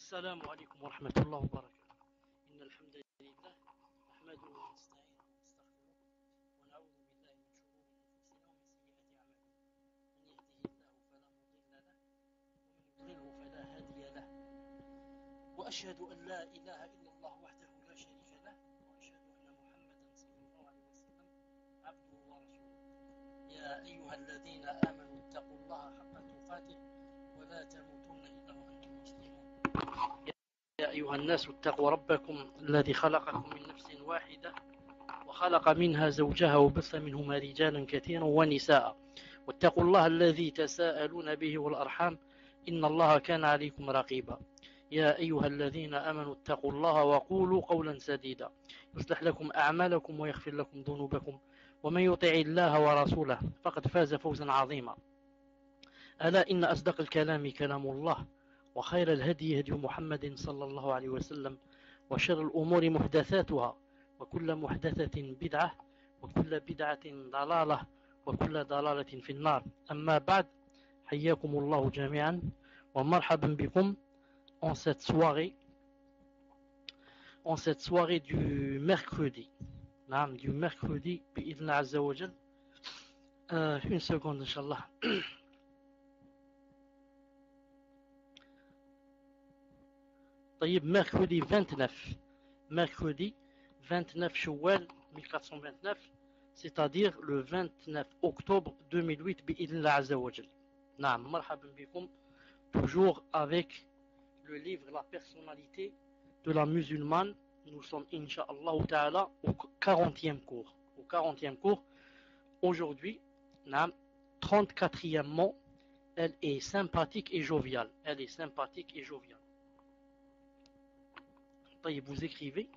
السلام عليكم ورحمة الله وبركاته. إن الحمد لله نحمده ونستعينه ونستغفره ونعوذ بالله من شرور أنفسنا ومن سيئات أعمالنا. من يهده الله فلا مضل له ومن يضلله فلا هادي له. وأشهد أن لا إله إلا الله وحده لا شريك له وأشهد أن محمدا صلى الله عليه وسلم عبده ورسوله. يا أيها الذين آمنوا اتقوا الله حق تقاته ولا تموتن إلا وأنتم مسلمون. يا أيها الناس اتقوا ربكم الذي خلقكم من نفس واحدة وخلق منها زوجها وبث منهما رجالا كثيرا ونساء واتقوا الله الذي تساءلون به والأرحام إن الله كان عليكم رقيبا. يا أيها الذين آمنوا اتقوا الله وقولوا قولا سديدا يصلح لكم أعمالكم ويغفر لكم ذنوبكم ومن يطع الله ورسوله فقد فاز فوزا عظيما. ألا إن أصدق الكلام كلام الله وخير الهدي هدي محمد صلى الله عليه وسلم وشر الأمور محدثاتها وكل محدثة بدعة وكل بدعة ضلالة وكل ضلالة في النار. أما بعد حياكم الله جميعا ومرحبا بكم en cette soirée du mercredi. Du mercredi بإذن عز وجل. Une seconde Inch'Allah. طيب mercredi 29 شوال 1429, c'est-à-dire le 29 octobre 2008 بإذن الله عز وجل. نعم مرحبا بكم, toujours avec le livre La personnalité de la musulmane. Nous sommes Inch'Allah Ta'ala au 40e cours. Aujourd'hui, 34e mot, elle est sympathique et joviale. Vous écrivez.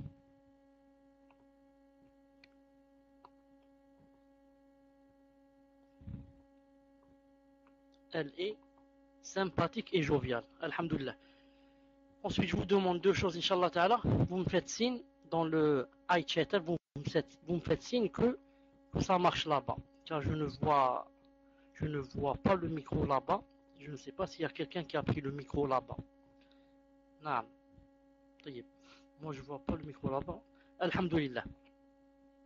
Elle est sympathique et joviale. Alhamdulillah. Ensuite, je vous demande deux choses, Inch'Allah Ta'ala. Vous me faites signe dans le iChat, vous me faites signe que ça marche là-bas. Car je ne vois pas le micro là-bas. Je ne sais pas s'il y a quelqu'un qui a pris le micro là-bas. Naam. Moi, je ne vois pas le micro là-bas. Alhamdulillah.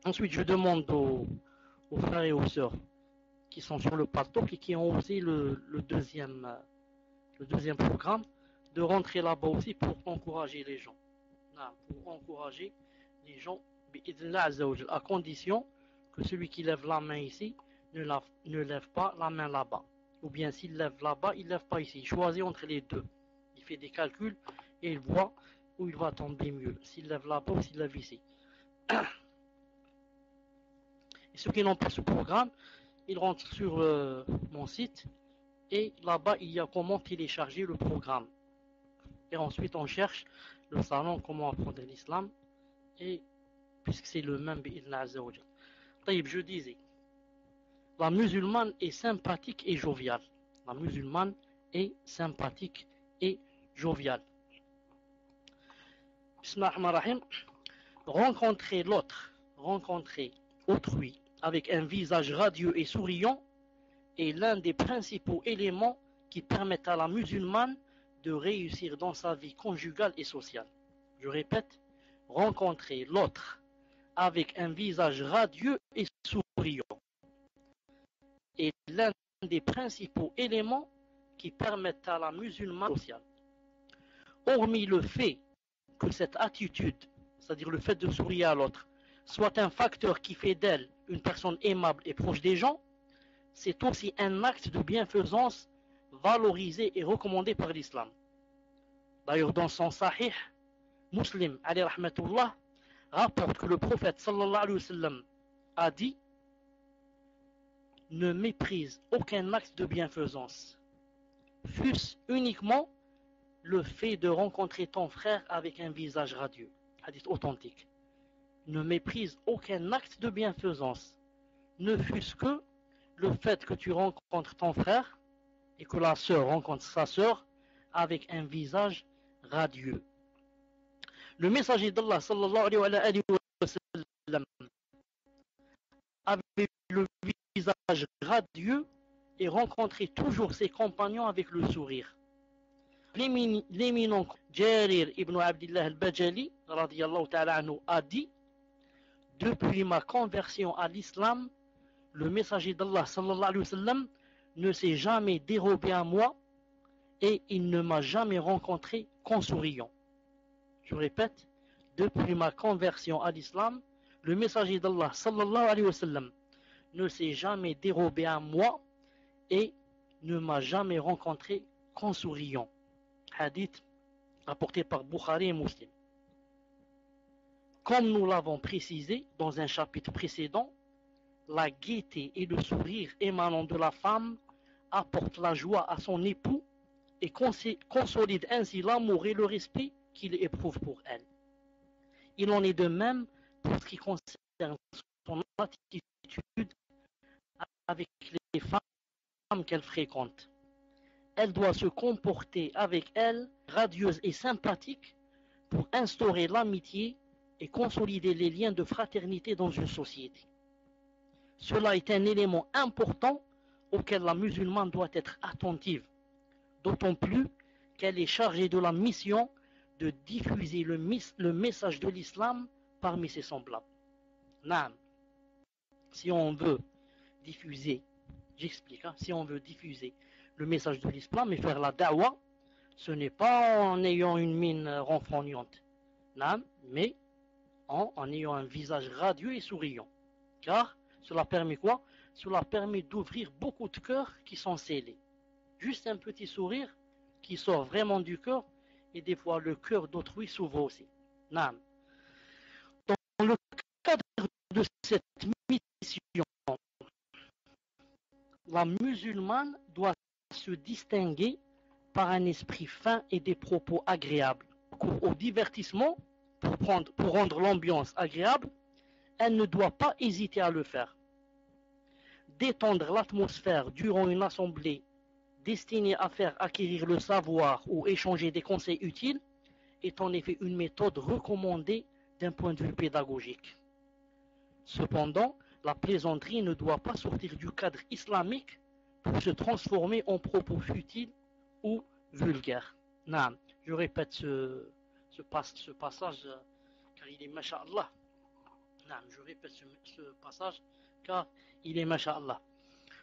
Ensuite, je demande aux frères et aux sœurs qui sont sur le plateau et qui ont osé le deuxième programme de rentrer là-bas aussi pour encourager les gens. À condition que celui qui lève la main ici ne lève pas la main là-bas. Ou bien s'il lève là-bas, il ne lève pas ici. Il choisit entre les deux. Il fait des calculs et il voit où il va tomber mieux. S'il lève là-bas ou s'il lève ici. Et ceux qui n'ont pas ce programme, ils rentrent sur mon site et là-bas il y a comment télécharger le programme. Et ensuite on cherche le salon comment apprendre l'islam, et puisque c'est le même bi'idhna azza wa jal. Je disais, la musulmane est sympathique et joviale. Bismillahirrahmanirrahim. Rencontrer autrui avec un visage radieux et souriant est l'un des principaux éléments qui permettent à la musulmane de réussir dans sa vie conjugale et sociale. Je répète, rencontrer l'autre avec un visage radieux et souriant est l'un des principaux éléments qui permettent à la musulmane sociale. Hormis le fait que cette attitude, c'est-à-dire le fait de sourire à l'autre, soit un facteur qui fait d'elle une personne aimable et proche des gens, c'est aussi un acte de bienfaisance valorisé et recommandé par l'islam. D'ailleurs, dans son Sahih, Muslim, alayhi rahmatullah, rapporte que le prophète sallallahu alayhi wa sallam a dit: ne méprise aucun acte de bienfaisance, fût-ce uniquement le fait de rencontrer ton frère avec un visage radieux. Hadith authentique. Ne méprise aucun acte de bienfaisance, ne fût-ce que le fait que tu rencontres ton frère et que la sœur rencontre sa sœur avec un visage radieux. Le messager d'Allah sallallahu alayhi wa sallam avait le visage radieux et rencontrait toujours ses compagnons avec le sourire. l'éminent Jarir ibn Abdullah al-Bajali radiyallahu ta'ala anhu a dit: depuis ma conversion à l'islam, le messager d'Allah sallallahu alayhi wa sallam ne s'est jamais dérobé à moi et il ne m'a jamais rencontré qu'en souriant. Je répète, depuis ma conversion à l'islam, le messager d'Allah sallallahu alayhi wa sallam ne s'est jamais dérobé à moi et ne m'a jamais rencontré qu'en souriant. Hadith rapporté par Bukhari et Muslim. Comme nous l'avons précisé dans un chapitre précédent, la gaieté et le sourire émanant de la femme apportent la joie à son époux et consolident ainsi l'amour et le respect qu'il éprouve pour elle. Il en est de même pour ce qui concerne son attitude avec les femmes qu'elle fréquente. Elle doit se comporter avec elles radieuse et sympathique pour instaurer l'amitié et consolider les liens de fraternité dans une société. Cela est un élément important auquel la musulmane doit être attentive, d'autant plus qu'elle est chargée de la mission de diffuser le message de l'islam parmi ses semblables. Naam. Si on veut diffuser, j'explique, si on veut diffuser le message de l'islam et faire la da'wa, ce n'est pas en ayant une mine renfrognante, mais en ayant un visage radieux et souriant. Car cela permet quoi? Cela permet d'ouvrir beaucoup de cœurs qui sont scellés. Juste un petit sourire qui sort vraiment du cœur, et des fois le cœur d'autrui s'ouvre aussi. Naam. Dans le cadre de cette mission, la musulmane doit se distinguer par un esprit fin et des propos agréables. Au divertissement, pour rendre l'ambiance agréable, elle ne doit pas hésiter à le faire. Détendre l'atmosphère durant une assemblée destinée à faire acquérir le savoir ou échanger des conseils utiles est en effet une méthode recommandée d'un point de vue pédagogique. Cependant, la plaisanterie ne doit pas sortir du cadre islamique pour se transformer en propos futiles ou vulgaires. Non, je répète ce passage car il est masha'Allah. Non, je répète ce passage car il est masha'Allah.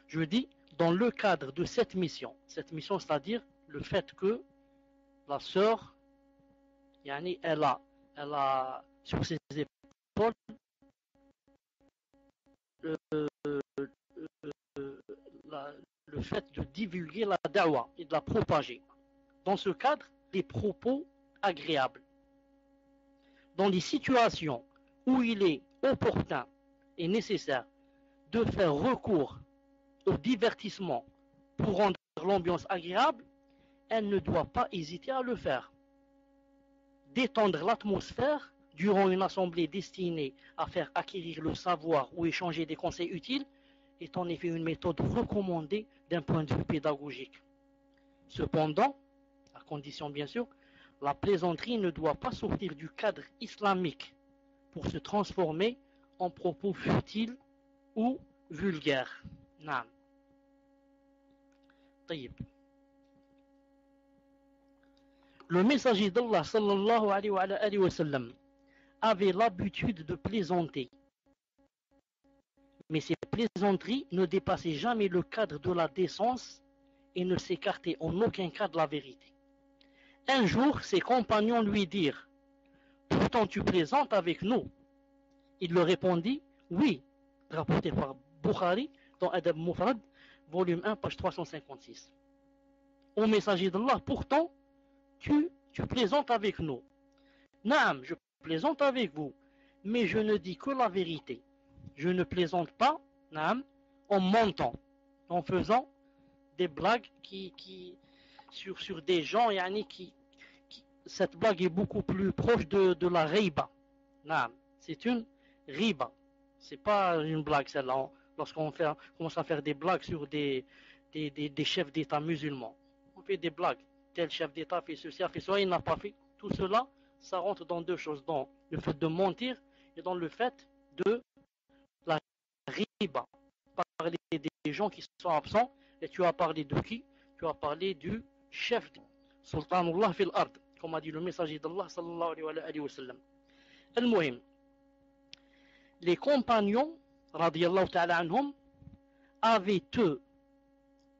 Je dis, dans le cadre de cette mission, c'est-à-dire le fait que la sœur, elle a sur ses épaules le fait de divulguer la da'wa et de la propager. Dans ce cadre, des propos agréables. Dans les situations où il est opportun et nécessaire de faire recours au divertissement pour rendre l'ambiance agréable, elle ne doit pas hésiter à le faire. Détendre l'atmosphère durant une assemblée destinée à faire acquérir le savoir ou échanger des conseils utiles est en effet une méthode recommandée d'un point de vue pédagogique. Cependant, à condition bien sûr, la plaisanterie ne doit pas sortir du cadre islamique pour se transformer en propos futiles ou vulgaires. Naam. طيب. Le messager d'Allah sallallahu alayhi wa sallam avait l'habitude de plaisanter. Mais ces plaisanteries ne dépassaient jamais le cadre de la décence et ne s'écartaient en aucun cas de la vérité. Un jour, ses compagnons lui dirent: pourtant tu plaisantes avec nous. Il leur répondit: oui, rapporté par Bukhari dans Adab Mufrad, volume 1, page 356. Ô messager d'Allah, pourtant tu plaisantes avec nous. Naam, je plaisante avec vous, mais je ne dis que la vérité. Je ne plaisante pas, naam, en mentant, en faisant des blagues sur des gens, cette blague est beaucoup plus proche de la riba. Naam, c'est une riba. C'est pas une blague celle-là. Lorsqu'on commence à faire des blagues sur des chefs d'État musulmans, on fait des blagues. Tel chef d'État fait ceci, a fait cela, il n'a pas fait. Tout cela, ça rentre dans deux choses, dans le fait de mentir et dans le fait de la riba. Parler des gens qui sont absents, et tu as parlé de qui? Tu as parlé du chef. Sultanullah fil ard, comme a dit le messager d'Allah sallallahu alayhi wa sallam. Al-Muhim, les compagnons, radiyallahu ta'ala anhum, avaient eux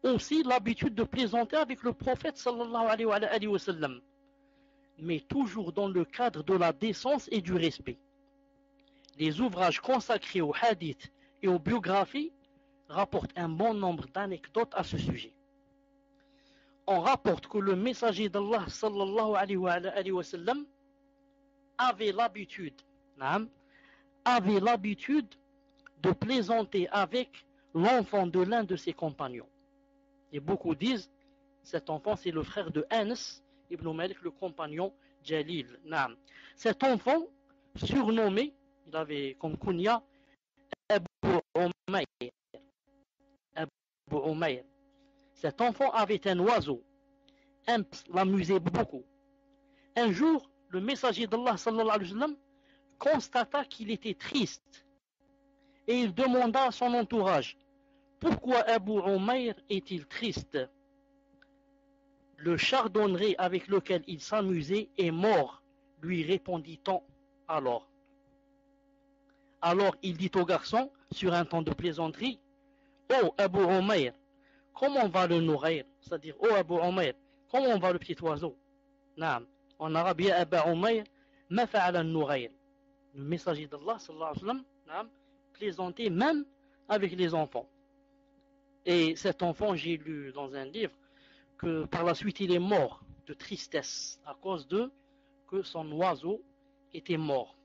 aussi l'habitude de plaisanter avec le prophète sallallahu alayhi wa sallam, mais toujours dans le cadre de la décence et du respect. Les ouvrages consacrés aux hadiths et aux biographies rapportent un bon nombre d'anecdotes à ce sujet. On rapporte que le messager d'Allah sallallahu alayhi wa sallam avait l'habitude de plaisanter avec l'enfant de l'un de ses compagnons. Et beaucoup disent, cet enfant c'est le frère de Anas ibn Malik, le compagnon Jalil. Cet enfant, surnommé, il avait comme kunya Abu Umayr. Cet enfant avait un oiseau, l'amusait beaucoup. Un jour, le messager d'Allah sallallahu alayhi wa sallam constata qu'il était triste et il demanda à son entourage: pourquoi Abu Umayr est-il triste? Le chardonneret avec lequel il s'amusait est mort, lui répondit-on alors. Alors il dit au garçon, sur un ton de plaisanterie: oh Abu Umayr, comment va le nourrir? C'est-à-dire, oh Abu Umayr, comment va le petit oiseau? En arabe, ya Abu Umayr, ma fa'ala al-nourrir. Le messager d'Allah sallallahu alayhi wa sallam plaisantait même avec les enfants. Et cet enfant, j'ai lu dans un livre que par la suite il est mort de tristesse à cause de que son oiseau était mort.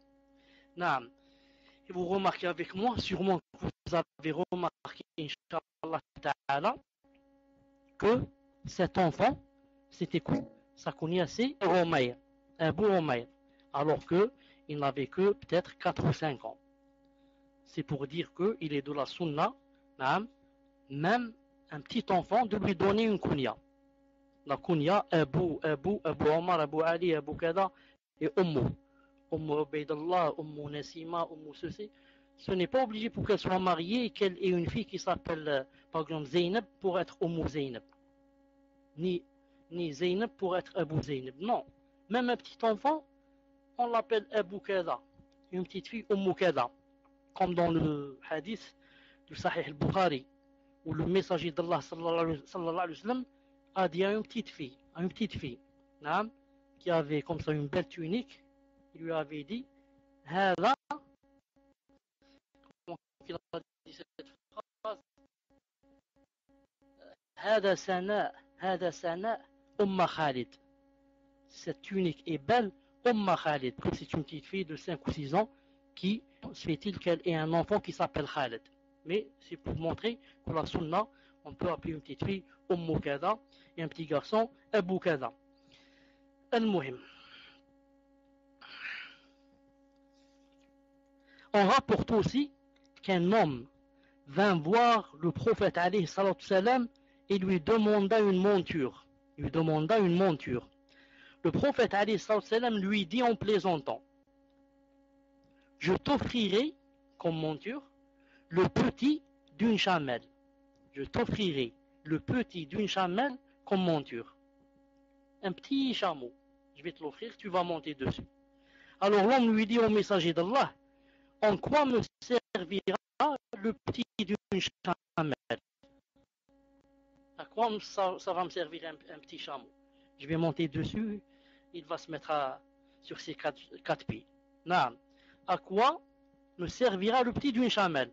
Et vous remarquez avec moi, sûrement que vous avez remarqué, Inch'Allah Ta'ala, que cet enfant, c'était quoi? Sa kunya c'est Umayr, Abu Umayr, alors qu'il n'avait que peut-être 4 ou 5 ans. C'est pour dire qu'il est de la sunna, même un petit enfant, de lui donner une kunya. La kunya, Abu Omar, Abu Ali, Abu Kada et Ummu Ubaydallah, Ummu Nasima, Ummu ceci. Ce n'est pas obligé pour qu'elle soit mariée et qu'elle ait une fille qui s'appelle, par exemple, Zainab pour être Ummu Zainab. Ni Zainab pour être Abu Zainab. Non. Même un petit enfant, on l'appelle Abu Kada. Une petite fille, Ummu Kada. Comme dans le hadith du Sahih al-Bukhari, où le messager d'Allah sallallahu alayhi wa sallam a dit à une petite fille, qui avait comme ça une belle tunique, il lui avait dit: Hada, comment il a dit cette phrase? Hada sana, Umma Khalid. Cette tunique est belle, Umma Khalid. Comme c'est une petite fille de 5 ou 6 ans qui se fait-il qu'elle ait un enfant qui s'appelle Khalid. Mais c'est pour montrer que la sunna, on peut appeler une petite fille Ummu Kada et un petit garçon Abu Kada. Al-Muhim. On rapporte aussi qu'un homme vint voir le prophète alayhi salatu salam et lui demanda une monture. Le prophète alayhi salatu salam lui dit en plaisantant: je t'offrirai comme monture le petit d'une chamelle. Je t'offrirai le petit d'une chamelle comme monture. Un petit chameau. Je vais te l'offrir, tu vas monter dessus. Alors l'homme lui dit au messager d'Allah: en quoi me servira le petit d'une chamelle? À quoi ça va me servir un petit chameau? Je vais monter dessus, il va se mettre sur ses quatre pieds. Non. À quoi me servira le petit d'une chamelle?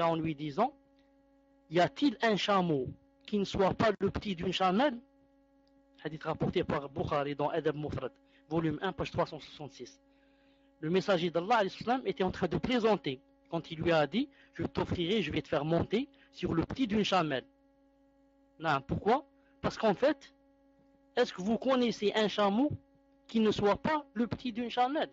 En lui disant: y a-t-il un chameau qui ne soit pas le petit d'une chamelle? Hadith rapporté par Bukhari dans Adab Mufrad, volume 1, page 366. Le messager d'Allah était en train de plaisanter quand il lui a dit: je t'offrirai, je vais te faire monter sur le petit d'une chamelle. Non, pourquoi? Parce qu'en fait, est-ce que vous connaissez un chameau qui ne soit pas le petit d'une chamelle?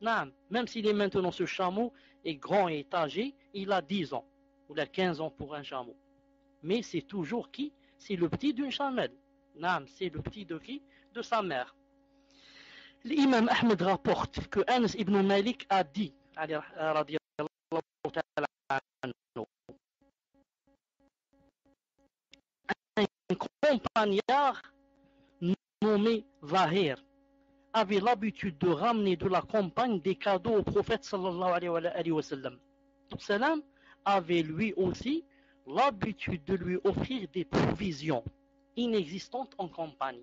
Non, même s'il est maintenant, ce chameau est grand et âgé, il a 10 ans, ou il a 15 ans pour un chameau. Mais c'est toujours qui? C'est le petit d'une chamelle. Non, c'est le petit de qui? De sa mère. L'imam Ahmed rapporte que Anas ibn Malik a dit, un compagnard nommé Zahir, avait l'habitude de ramener de la campagne des cadeaux au prophète sallallahu alayhi wa sallam. Salam avait lui aussi l'habitude de lui offrir des provisions inexistantes en campagne.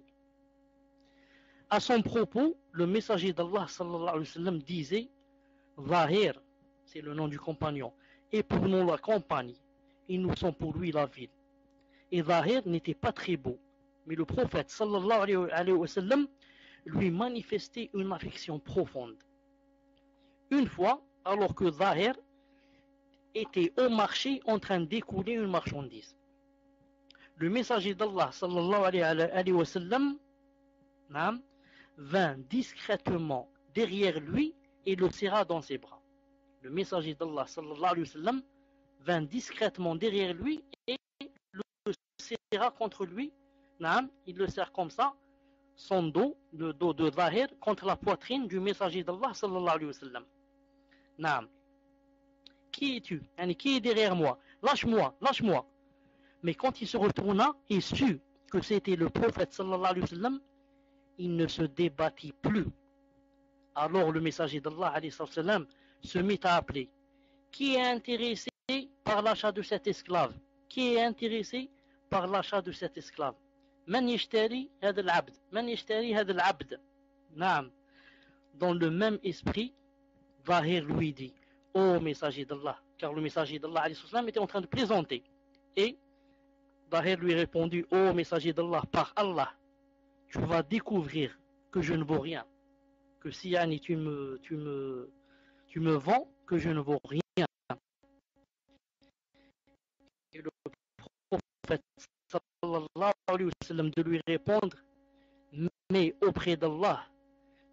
À son propos, le messager d'Allah sallallahu alayhi wa sallam disait Zahir, c'est le nom du compagnon, et pour nous la campagne, et nous sommes pour lui la ville. Et Zahir n'était pas très beau, mais le prophète sallallahu alayhi wa sallam lui manifestait une affection profonde. Une fois, alors que Zahir était au marché en train d'écouler une marchandise, le messager d'Allah sallallahu alayhi wa sallam vint discrètement derrière lui et le serra dans ses bras. Le messager d'Allah sallallahu alayhi wa sallam vint discrètement derrière lui et le serra contre lui. Il le serre comme ça, son dos, le dos de Zahir, contre la poitrine du messager d'Allah sallallahu alayhi wa sallam. Naam. Qui es-tu? Qui est derrière moi? Lâche-moi, lâche-moi. Mais quand il se retourna et sut que c'était le prophète sallallahu alayhi wa sallam, il ne se débattit plus. Alors le messager d'Allah alayhi wa sallam se mit à appeler. Qui est intéressé par l'achat de cet esclave? Qui est intéressé par l'achat de cet esclave? من يشتري هذا العبد من يشتري هذا العبد نعم. Dans le même esprit, Zahir lui dit ô messager d'Allah, car le messager d'Allah alayhi wa sallam était en train de plaisanter. Et Zahir lui répondit ô messager d'Allah, par Allah, tu vas découvrir que je ne vaux rien, que si Yani tu me vends, que je ne vaux rien. Et le prophète sallallahu alayhi wa sallam de lui répondre mais auprès d'Allah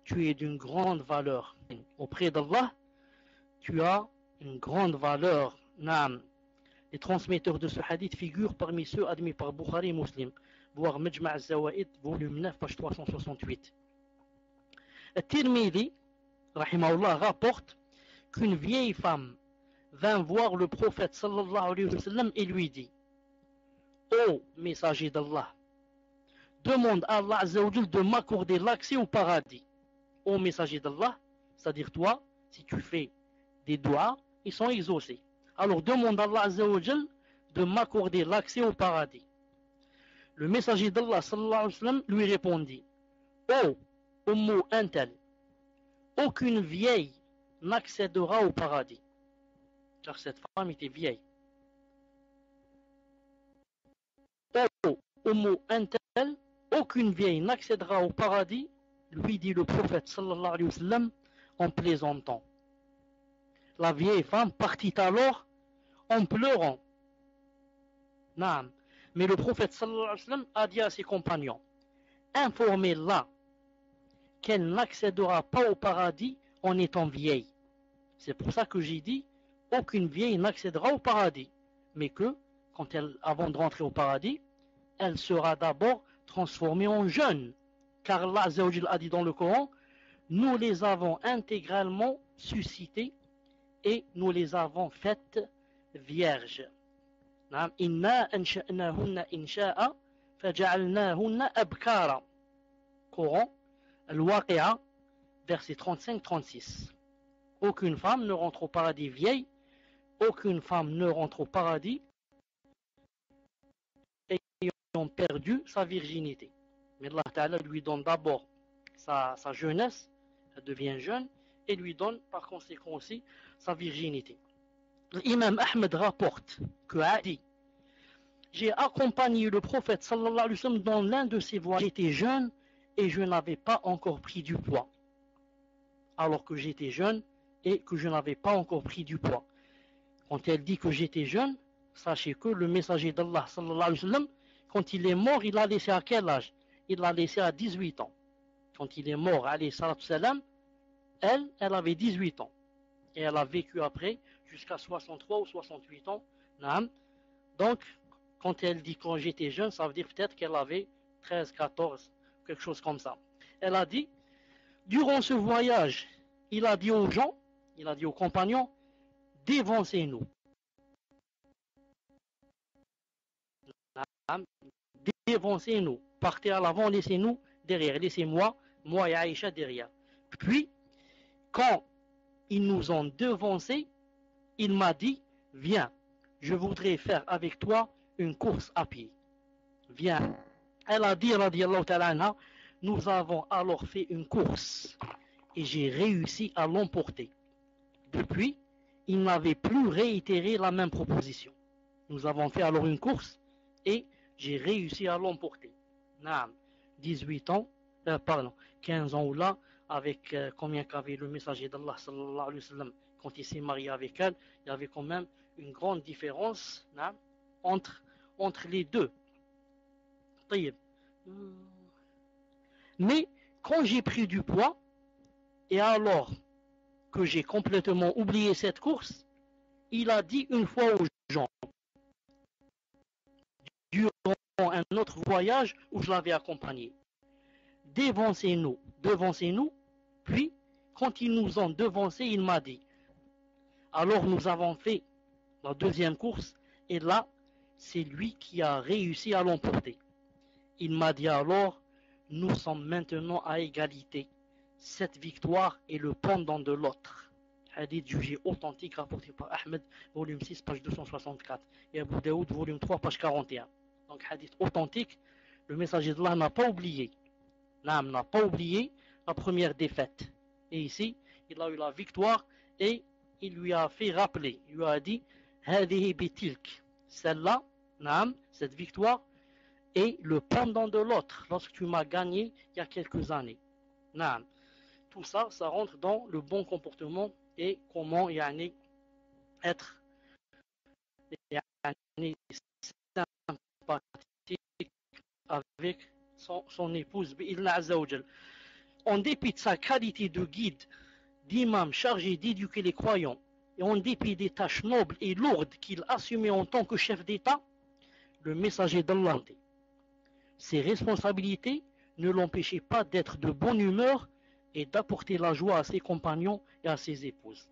tu es d'une grande valeur. Auprès d'Allah tu as une grande valeur. Naam. Les transmetteurs de ce hadith figurent parmi ceux admis par Bukhari et Muslim, voir Majma' al-Zawaid, volume 9, page 368. At-Tirmidhi, rahimahullah, rapporte qu'une vieille femme vint voir le prophète sallallahu alayhi wa sallam et lui dit ô messager d'Allah, demande à Allah azza wa jal de m'accorder l'accès au paradis. Ô messager d'Allah, c'est-à-dire toi, si tu fais des doigts, ils sont exaucés. Alors demande à Allah azza wa jal de m'accorder l'accès au paradis. Le messager d'Allah sallallahu alayhi wa sallam lui répondit ô Ummu Antal, aucune vieille n'accédera au paradis. Car cette femme était vieille. Ô Ummu Antal, aucune vieille n'accédera au paradis, lui dit le prophète sallallahu alayhi wa sallam en plaisantant. La vieille femme partit alors en pleurant. Naam. Mais le prophète sallallahu alayhi wa sallam a dit à ses compagnons informez-la qu'elle n'accédera pas au paradis en étant vieille. C'est pour ça que j'ai dit aucune vieille n'accédera au paradis, mais que quand elle, avant de rentrer au paradis, elle sera d'abord transformée en jeune, car Allah azza wa jal a dit dans le Coran nous les avons intégralement suscitées et nous les avons faites vierges. Inna ansha'nahunna insha'a faja'alnahunna abkara. Coran Al-Waqi'a, verset 35-36. Aucune femme ne rentre au paradis vieille, aucune femme ne rentre au paradis ayant perdu sa virginité. Mais Allah Ta'ala lui donne d'abord sa jeunesse, elle devient jeune, et lui donne par conséquent aussi sa virginité. L'imam Ahmed rapporte que Adi, j'ai accompagné le prophète sallallahu alayhi wa sallam dans l'un de ses voyages. J'étais jeune et je n'avais pas encore pris du poids. Alors que j'étais jeune et que je n'avais pas encore pris du poids. Quand elle dit que j'étais jeune, sachez que le messager d'Allah sallallahu alayhi wa sallam, quand il est mort, il l'a laissé à quel âge? Il l'a laissé à 18 ans. Quand il est mort, alayhi salatu salam, elle avait 18 ans. Et elle a vécu après jusqu'à 63 ou 68 ans. Donc, quand elle dit quand j'étais jeune, ça veut dire peut-être qu'elle avait 13, 14, quelque chose comme ça. Elle a dit, durant ce voyage, il a dit aux gens, il a dit aux compagnons, dévancez-nous. Dévancez-nous. Partez à l'avant, laissez-nous derrière. Laissez-moi, moi et Aïcha derrière. Puis, quand ils nous ont devancés, il m'a dit, viens, je voudrais faire avec toi une course à pied. Viens. Elle a dit, radiallahu ta'ala anha, nous avons alors fait une course et j'ai réussi à l'emporter. Depuis, il n'avait plus réitéré la même proposition. Nous avons fait alors une course et j'ai réussi à l'emporter. Naam, 18 ans, 15 ans ou là, avec combien qu'avait le messager d'Allah sallallahu alayhi wa sallam quand il s'est marié avec elle, il y avait quand même une grande différence naam, entre les deux. Mais quand j'ai pris du poids, et alors que j'ai complètement oublié cette course, il a dit une fois aux gens, durant un autre voyage où je l'avais accompagné, devancez-nous, puis quand ils nous ont devancés, il m'a dit, alors nous avons fait la deuxième course, et là, c'est lui qui a réussi à l'emporter. Il m'a dit alors, nous sommes maintenant à égalité. Cette victoire est le pendant de l'autre. Hadith jugé authentique rapporté par Ahmed, volume 6, page 264, et Abu Daoud, volume 3, page 41. Donc hadith authentique, le messager d'Allah n'a pas oublié. N'a pas oublié la première défaite. Et ici, il a eu la victoire et il lui a fait rappeler. Il lui a dit, Hadihi bitilk. Celle-là, cette victoire, est le pendant de l'autre lorsque tu m'as gagné il y a quelques années. Tout ça, ça rentre dans le bon comportement et comment être sympathique avec son épouse. En dépit de sa qualité de guide, d'imam chargé d'éduquer les croyants, et en dépit des tâches nobles et lourdes qu'il assumait en tant que chef d'État, le messager d'Allah, ses responsabilités ne l'empêchaient pas d'être de bonne humeur et d'apporter la joie à ses compagnons et à ses épouses.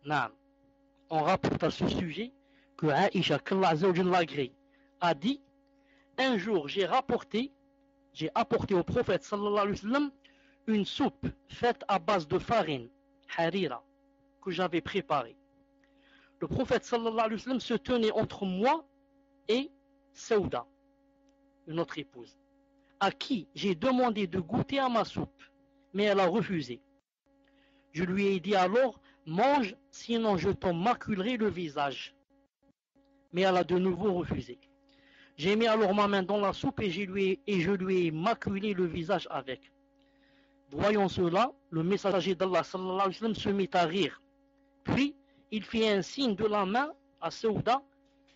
On rapporte à ce sujet que Aïcha, qu'Allah l'agrée, a dit, un jour j'ai apporté au prophète sallallahu alayhi wa sallam une soupe faite à base de farine, harira, que j'avais préparée. Le prophète sallallahu alayhi wa sallam se tenait entre moi et Saouda, une autre épouse, à qui j'ai demandé de goûter à ma soupe, mais elle a refusé. Je lui ai dit alors, mange, sinon je t'en maculerai le visage. Mais elle a de nouveau refusé. J'ai mis alors ma main dans la soupe et je lui ai maculé le visage avec. Voyant cela, le messager d'Allah sallallahu alayhi wa sallam se mit à rire. Puis, il fit un signe de la main à Saouda,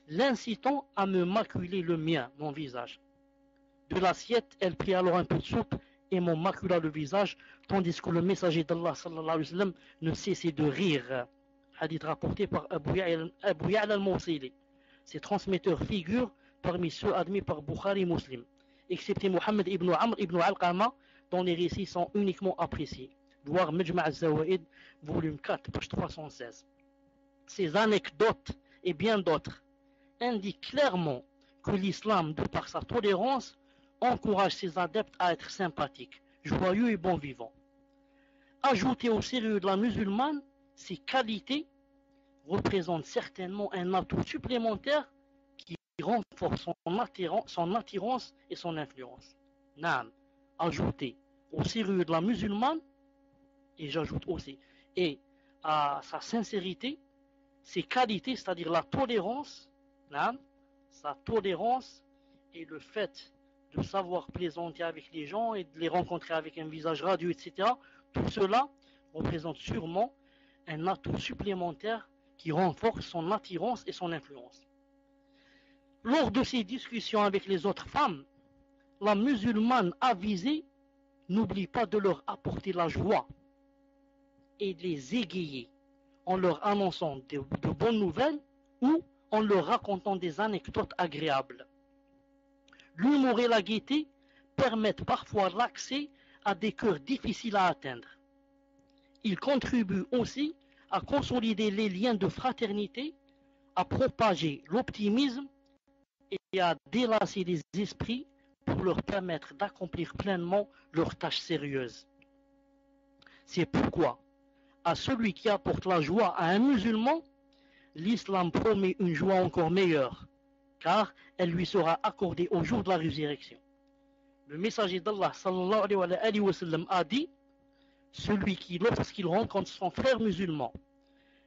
l'incitant à me maculer le mien, mon visage. De l'assiette, elle prit alors un peu de soupe et m'en macula le visage, tandis que le messager d'Allah sallallahu alayhi wa sallam ne cessait de rire. Hadith rapporté par Abu Ya'la al-Mawsili. Ses transmetteurs figurent parmi ceux admis par Bukhari et Muslim, excepté Mohammed ibn Amr ibn Alqama, dont les récits sont uniquement appréciés. Voir Majma' al-Zawaid, volume 4, page 316. Ces anecdotes et bien d'autres indiquent clairement que l'islam, de par sa tolérance, encourage ses adeptes à être sympathiques, joyeux et bons vivants. Ajouter au sérieux de la musulmane, ces qualités représentent certainement un atout supplémentaire qui renforce son attirance et son influence. Ajouter au sérieux de la musulmane, et j'ajoute aussi, et à sa sincérité, ses qualités, c'est-à-dire la tolérance, sa tolérance et le fait de savoir plaisanter avec les gens et de les rencontrer avec un visage radieux, etc. Tout cela représente sûrement un atout supplémentaire qui renforce son attirance et son influence. Lors de ces discussions avec les autres femmes, la musulmane avisée n'oublie pas de leur apporter la joie et de les égayer en leur annonçant de bonnes nouvelles ou en leur racontant des anecdotes agréables. L'humour et la gaieté permettent parfois l'accès à des cœurs difficiles à atteindre. Ils contribuent aussi à consolider les liens de fraternité, à propager l'optimisme et à délasser les esprits pour leur permettre d'accomplir pleinement leurs tâches sérieuses. C'est pourquoi, à celui qui apporte la joie à un musulman, l'islam promet une joie encore meilleure, car elle lui sera accordée au jour de la résurrection. Le messager d'Allah sallallahu alayhi wa sallam a dit, celui qui, lorsqu'il rencontre son frère musulman,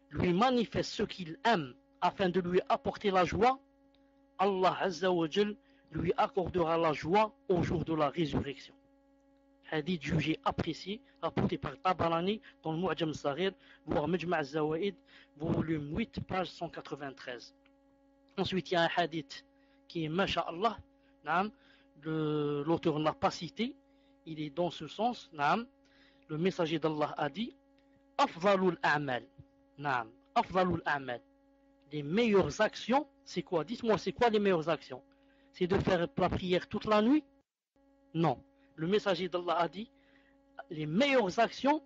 lui manifeste ce qu'il aime afin de lui apporter la joie, Allah Azza wa Jal lui accordera la joie au jour de la résurrection. Hadith jugé apprécié, rapporté par Tabarani dans le Mu'jam Saghir, voire Majma' Zawaid, volume 8, page 193. Ensuite, il y a un hadith qui est Masha'Allah, l'auteur n'a pas cité, il est dans ce sens, le messager d'Allah a dit, Afdalul A'mal, Afdalul A'mal, les meilleures actions, c'est quoi? Dites-moi, c'est quoi les meilleures actions? C'est de faire la prière toute la nuit? Non. Le messager d'Allah a dit, les meilleures actions,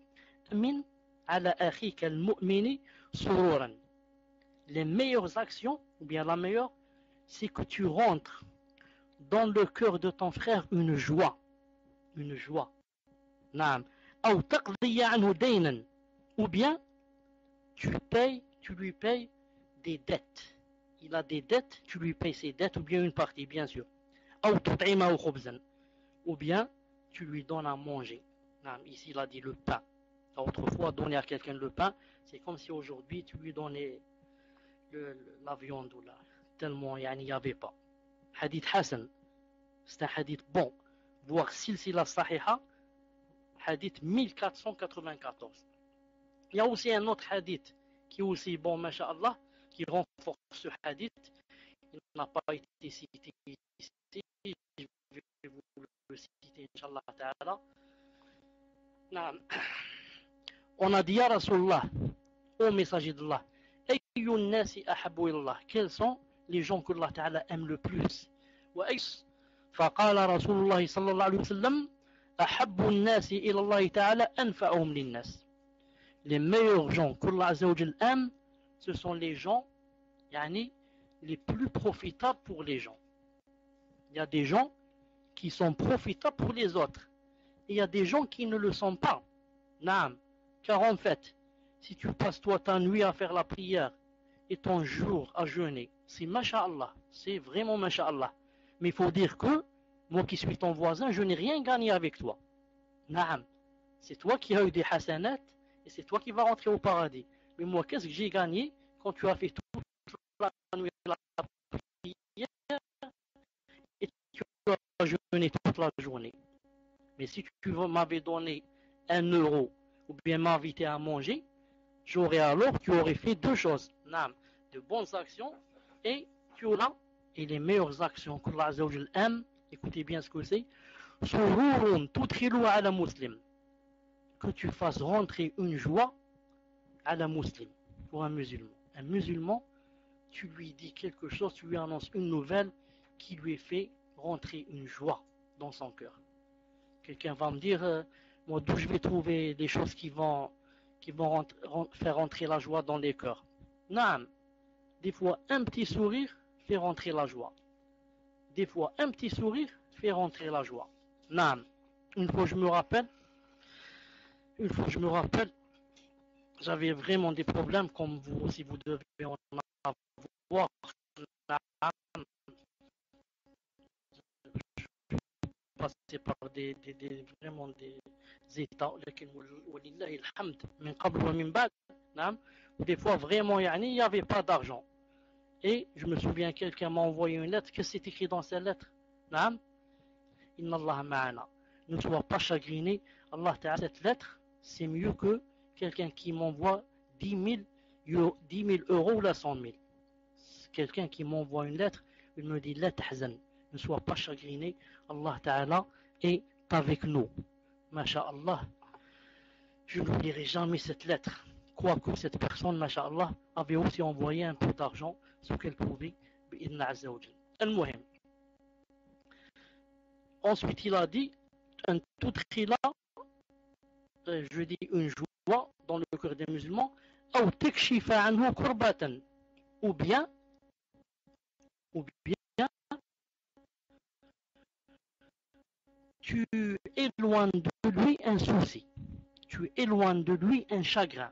min ala akhika al-mu'mini sururan. Les meilleures actions, ou bien la meilleure, c'est que tu rentres dans le cœur de ton frère une joie. Une joie. Naam. Ou taqdiya anhu daynan. Ou bien, tu lui payes des dettes. Il a des dettes, tu lui payes ses dettes, ou bien une partie, bien sûr. Ou tut'imahu khubzan. Ou bien, tu lui donnes à manger. Ici, il a dit le pain. Autrefois, donner à quelqu'un le pain, c'est comme si aujourd'hui, tu lui donnais la viande ou là. Tellement, il n'y avait pas. Hadith Hassan, c'est un hadith bon. Voir Silsila Sahiha, hadith 1494. Il y a aussi un autre hadith qui est aussi bon, masha'Allah, qui renforce ce hadith. Il n'a pas été cité ici. Je vais vous le citer, Inch'Allah Ta'ala. On a dit, Ya Rasulallah, ô messager d'Allah, Ayyun nasi ahabbu ilallah, quels sont les gens que Allah Ta'ala aime le plus? فقال رسول الله صلى الله عليه وسلم أحب الناس إلى الله تعالى أنفعهم للناس. Les meilleurs gens que Allah Azza wa Jal aime, ce sont les gens les plus profitables pour les gens. Il y a des gens qui sont profitables pour les autres. Et il y a des gens qui ne le sont pas. Naam. Car en fait, si tu passes toi ta nuit à faire la prière et ton jour à jeûner, c'est masha'Allah, c'est vraiment masha'Allah. Mais il faut dire que, moi qui suis ton voisin, je n'ai rien gagné avec toi. Naam. C'est toi qui as eu des hasanat et c'est toi qui vas rentrer au paradis. Mais moi, qu'est-ce que j'ai gagné quand tu as fait toute la nuit la prière et tu as jeûné toute la journée? Mais si tu m'avais donné 1 euro ou bien m'invité à manger, tu aurais fait deux choses. Naam, de bonnes actions et tu auras, et les meilleures actions que Allah Azza wa Jal aime, écoutez bien ce que c'est, sururun tudkhilu ala muslim, que tu fasses rentrer une joie à la muslim, pour un musulman. Un musulman, tu lui dis quelque chose, tu lui annonces une nouvelle qui lui fait rentrer une joie dans son cœur. Quelqu'un va me dire, moi d'où je vais trouver des choses qui vont faire rentrer la joie dans les cœurs. Naam, des fois un petit sourire fait rentrer la joie. Des fois un petit sourire fait rentrer la joie. Naam, une fois je me rappelle, j'avais vraiment des problèmes comme vous aussi, vous devez en avoir. Passer par vraiment des états, où des fois vraiment il n'y avait pas d'argent. Et je me souviens, quelqu'un m'a envoyé une lettre. Qu'est-ce que c'est écrit dans cette lettre? Inna Allah ma'ana. Ne sois pas chagriné. Allah Ta'ala, cette lettre, c'est mieux que quelqu'un qui m'envoie 10 000 euros ou la 100 000. Quelqu'un qui m'envoie une lettre, il me dit la tahzan. Ne sois pas chagriné. Allah Ta'ala est avec nous. Masha'Allah. Je n'oublierai jamais cette lettre. Quoique cette personne, masha'Allah, avait aussi envoyé un peu d'argent, ce qu'elle pouvait, bi'idna azza wa jal. Al-muhim. Ensuite, il a dit, un tout khila, je dis une joie dans le cœur des musulmans, ou tekshifa anhu kurbatan, ou bien, tu éloignes de lui un souci, tu éloignes de lui un chagrin.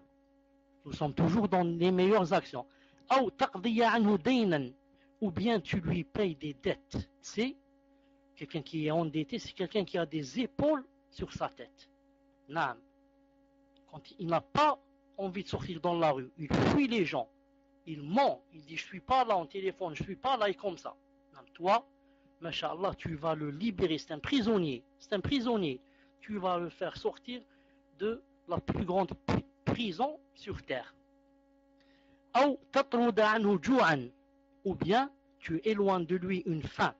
Nous sommes toujours dans les meilleures actions. Ou bien tu lui payes des dettes. C'est quelqu'un qui est endetté, c'est quelqu'un qui a des épaules sur sa tête. Non. Quand il n'a pas envie de sortir dans la rue, il fuit les gens, il ment, il dit je suis pas là en téléphone, je suis pas là et comme ça. Non, toi, Masha'Allah, tu vas le libérer, c'est un prisonnier, tu vas le faire sortir de la plus grande prison sur terre. Ou bien tu éloignes de lui une faim.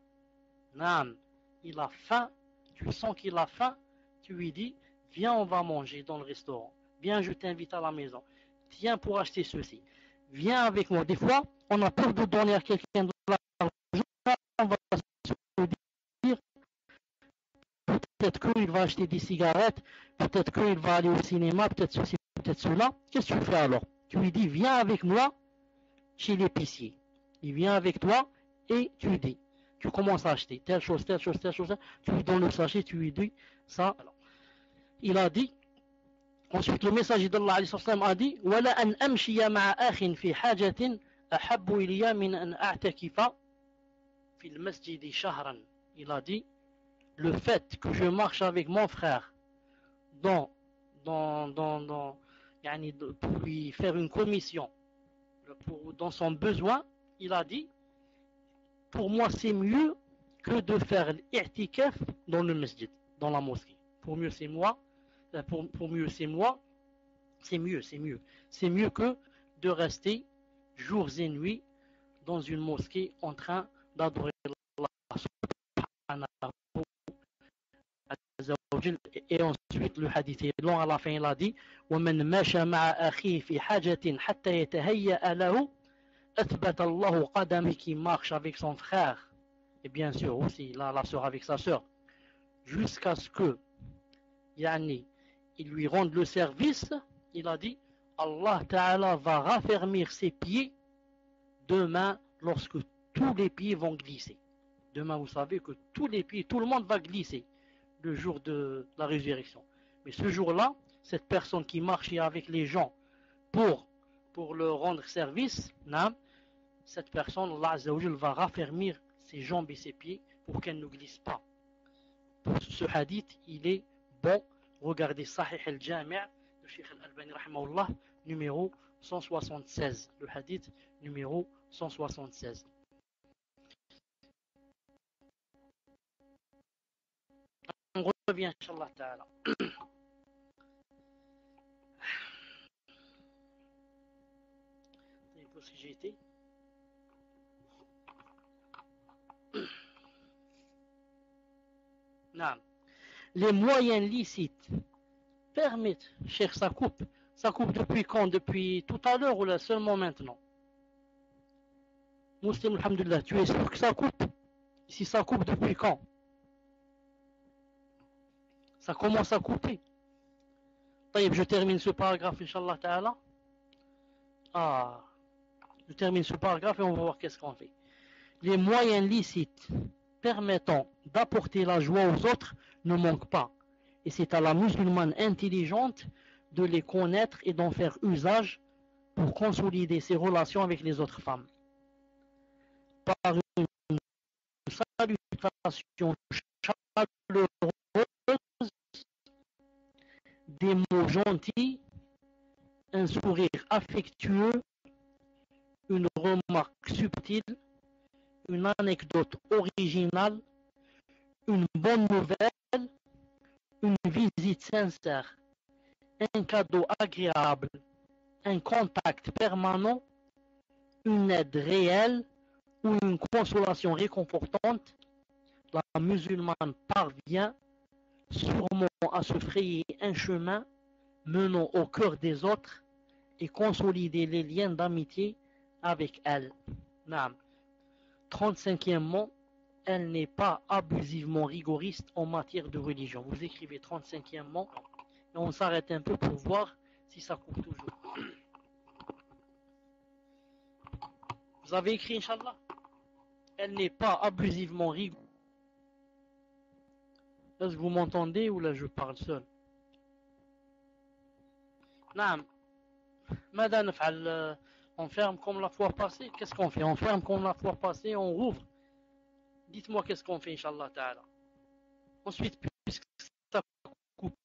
Naam, il a faim, tu sens qu'il a faim, tu lui dis viens on va manger dans le restaurant, viens je t'invite à la maison, tiens pour acheter ceci, viens avec moi. Des fois on a peur de donner à quelqu'un de l'argent, on va se dire peut-être qu'il va acheter des cigarettes, peut-être qu'il va aller au cinéma, peut-être ceci, peut-être cela. Qu'est-ce que tu fais alors? Tu lui dis viens avec moi chez l'épicier, il vient avec toi et tu lui dis tu commences à acheter telle chose, telle chose, telle chose, tu lui donnes le sachet, tu lui dis ça. Alors, il a dit, ensuite le messager d'Allah a dit وَلَا أَنْ أَمْشِيَ مَعَ أَخٍ فِي حَاجَةٍ أَحَبُّ إِلِيَّ مِنْ أَنْ أَعْتَكِفَ فِي الْمَسْجِدِ شَهْرًا. Il a dit, le fait que je marche avec mon frère dans pour lui faire une commission, dans son besoin, il a dit, pour moi c'est mieux que de faire l'i'tikaf dans le masjid, dans la mosquée. Pour mieux c'est moi, c'est mieux que de rester jours et nuits dans une mosquée en train d'adorer Allah subhanahu. Et ensuite le hadith est long, à la fin il a dit وَمَنْ مَشَى مَعَ أَخِيهِ فِي حَاجَةٍ حَتَّى يَتَهَيَّأَ لَهُ أَثْبَتَ اللَّهُ قَدَمِهِ, qui marche avec son frère et bien sûr aussi la sœur avec sa sœur jusqu'à ce que il lui rende le service. Il a dit Allah Ta'ala va raffermir ses pieds demain lorsque tous les pieds vont glisser. Demain vous savez que tous les pieds, tout le monde va glisser le jour de la résurrection. Mais ce jour-là, cette personne qui marchait avec les gens pour leur rendre service, cette personne, Allah Azza wa Jal, va raffermir ses jambes et ses pieds pour qu'elle ne glisse pas. Pour ce hadith, il est bon. Regardez Sahih al-Jami' de Cheikh al-Albani rahimahullah, numéro 176. Le hadith numéro 176. On revient, Inch'Allah ta'ala. Où est-ce que j'ai été? Non. Les moyens licites permettent, cher, ça coupe depuis quand? Depuis tout à l'heure ou là seulement maintenant? Muslim, alhamdulillah, tu es sûr que ça coupe? Si ça coupe depuis quand? Ça commence à couper. Je termine ce paragraphe, Inch'Allah ta'ala. Je termine ce paragraphe et on va voir qu'est-ce qu'on fait. Les moyens licites permettant d'apporter la joie aux autres ne manquent pas. Et c'est à la musulmane intelligente de les connaître et d'en faire usage pour consolider ses relations avec les autres femmes. Par une salutation chaleureuse, des mots gentils, un sourire affectueux, une remarque subtile, une anecdote originale, une bonne nouvelle, une visite sincère, un cadeau agréable, un contact permanent, une aide réelle ou une consolation réconfortante, la musulmane parvient sûrement à se frayer un chemin menant au cœur des autres et consolider les liens d'amitié avec elle. 35e, elle n'est pas abusivement rigoriste en matière de religion. Vous écrivez 35e et on s'arrête un peu pour voir si ça coupe toujours. Vous avez écrit, Inch'Allah? Elle n'est pas abusivement rigoureuse. Est-ce que vous m'entendez ou là je parle seul? نعم. ماذا نفعل? On ferme comme la fois passée. Qu'est-ce qu'on fait? On ferme comme la fois passée, on rouvre. Dites-moi qu'est-ce qu'on fait, Inch'Allah Ta'ala. Ensuite, puisque ça coupe,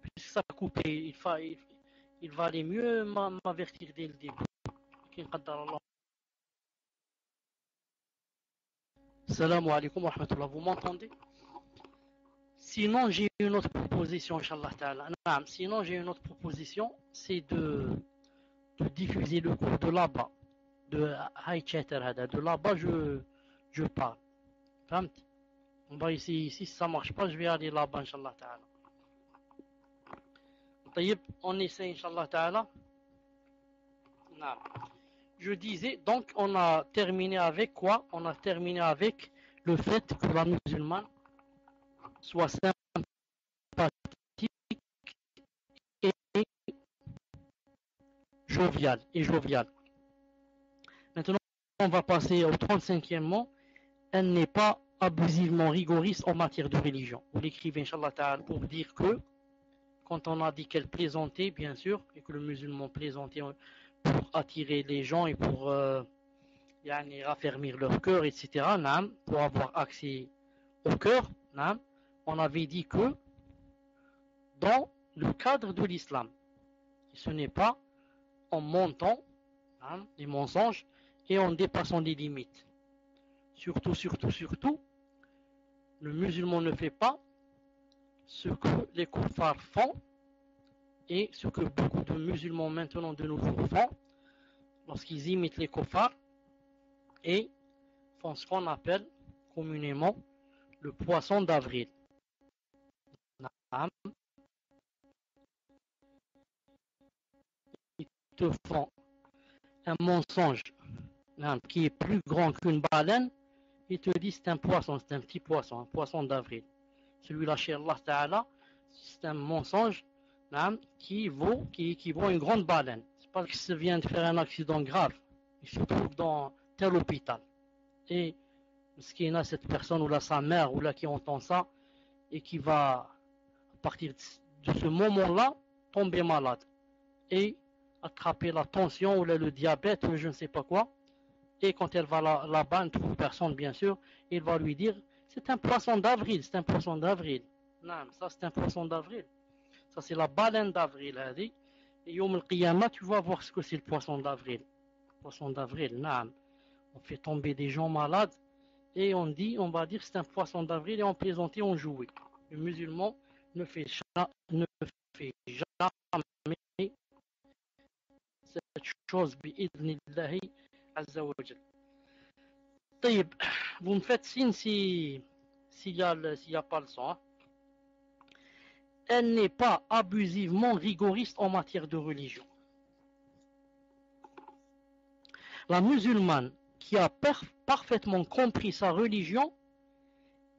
puisque ça a coupé, il va aller mieux m'avertir dès le début. Salam alaikum wa rahmatullah. Vous m'entendez? Sinon, j'ai une autre proposition, Inch'Allah Ta'ala. Sinon, j'ai une autre proposition, c'est de diffuser le cours de là-bas. De high chatter, de là-bas, je parle. On va essayer ici, si ça marche pas, je vais aller là-bas, Inch'Allah Ta'ala. On essaie, Inch'Allah Ta'ala. Je disais, donc, on a terminé avec quoi? On a terminé avec le fait que la musulmane soit sympathique et joviale. Maintenant, on va passer au 35e mot. Elle n'est pas abusivement rigoriste en matière de religion. Vous l'écrivez, Inch'Allah Ta'ala, pour dire que, quand on a dit qu'elle plaisantait, bien sûr, et que le musulman plaisantait pour attirer les gens et pour raffermir leur cœur, etc., pour avoir accès au cœur, on avait dit que dans le cadre de l'islam, ce n'est pas en montant les mensonges et en dépassant les limites. Surtout, le musulman ne fait pas ce que les kuffars font et ce que beaucoup de musulmans maintenant de nos jours font lorsqu'ils imitent les kuffars et font ce qu'on appelle communément le poisson d'avril. Ils te font un mensonge qui est plus grand qu'une baleine. Ils te disent c'est un poisson, c'est un petit poisson, un poisson d'avril. Celui-là chez Allah Ta'ala, c'est un mensonge qui équivaut à une grande baleine. C'est parce qu'il vient de faire un accident grave. Il se trouve dans tel hôpital. Et ce qui est cette personne ou là sa mère ou là qui entend ça et qui va à partir de ce moment-là tomber malade et attraper la tension ou là, le diabète ou je ne sais pas quoi. Et quand elle va là-bas, elle ne trouve personne bien sûr, il va lui dire c'est un poisson d'avril, c'est un poisson d'avril. Non, ça c'est un poisson d'avril. Ça c'est la baleine d'avril. Et Yom al-Qiyamah, tu vas voir ce que c'est le poisson d'avril. Poisson d'avril, non. On fait tomber des gens malades et on va dire c'est un poisson d'avril et on plaisantait, on jouait. Le musulman ne fait jamais cette chose bi'idhnillahi azza wa jal. Vous me faites signe s'il n'y a pas le son. Elle n'est pas abusivement rigoriste en matière de religion. La musulmane qui a parfaitement compris sa religion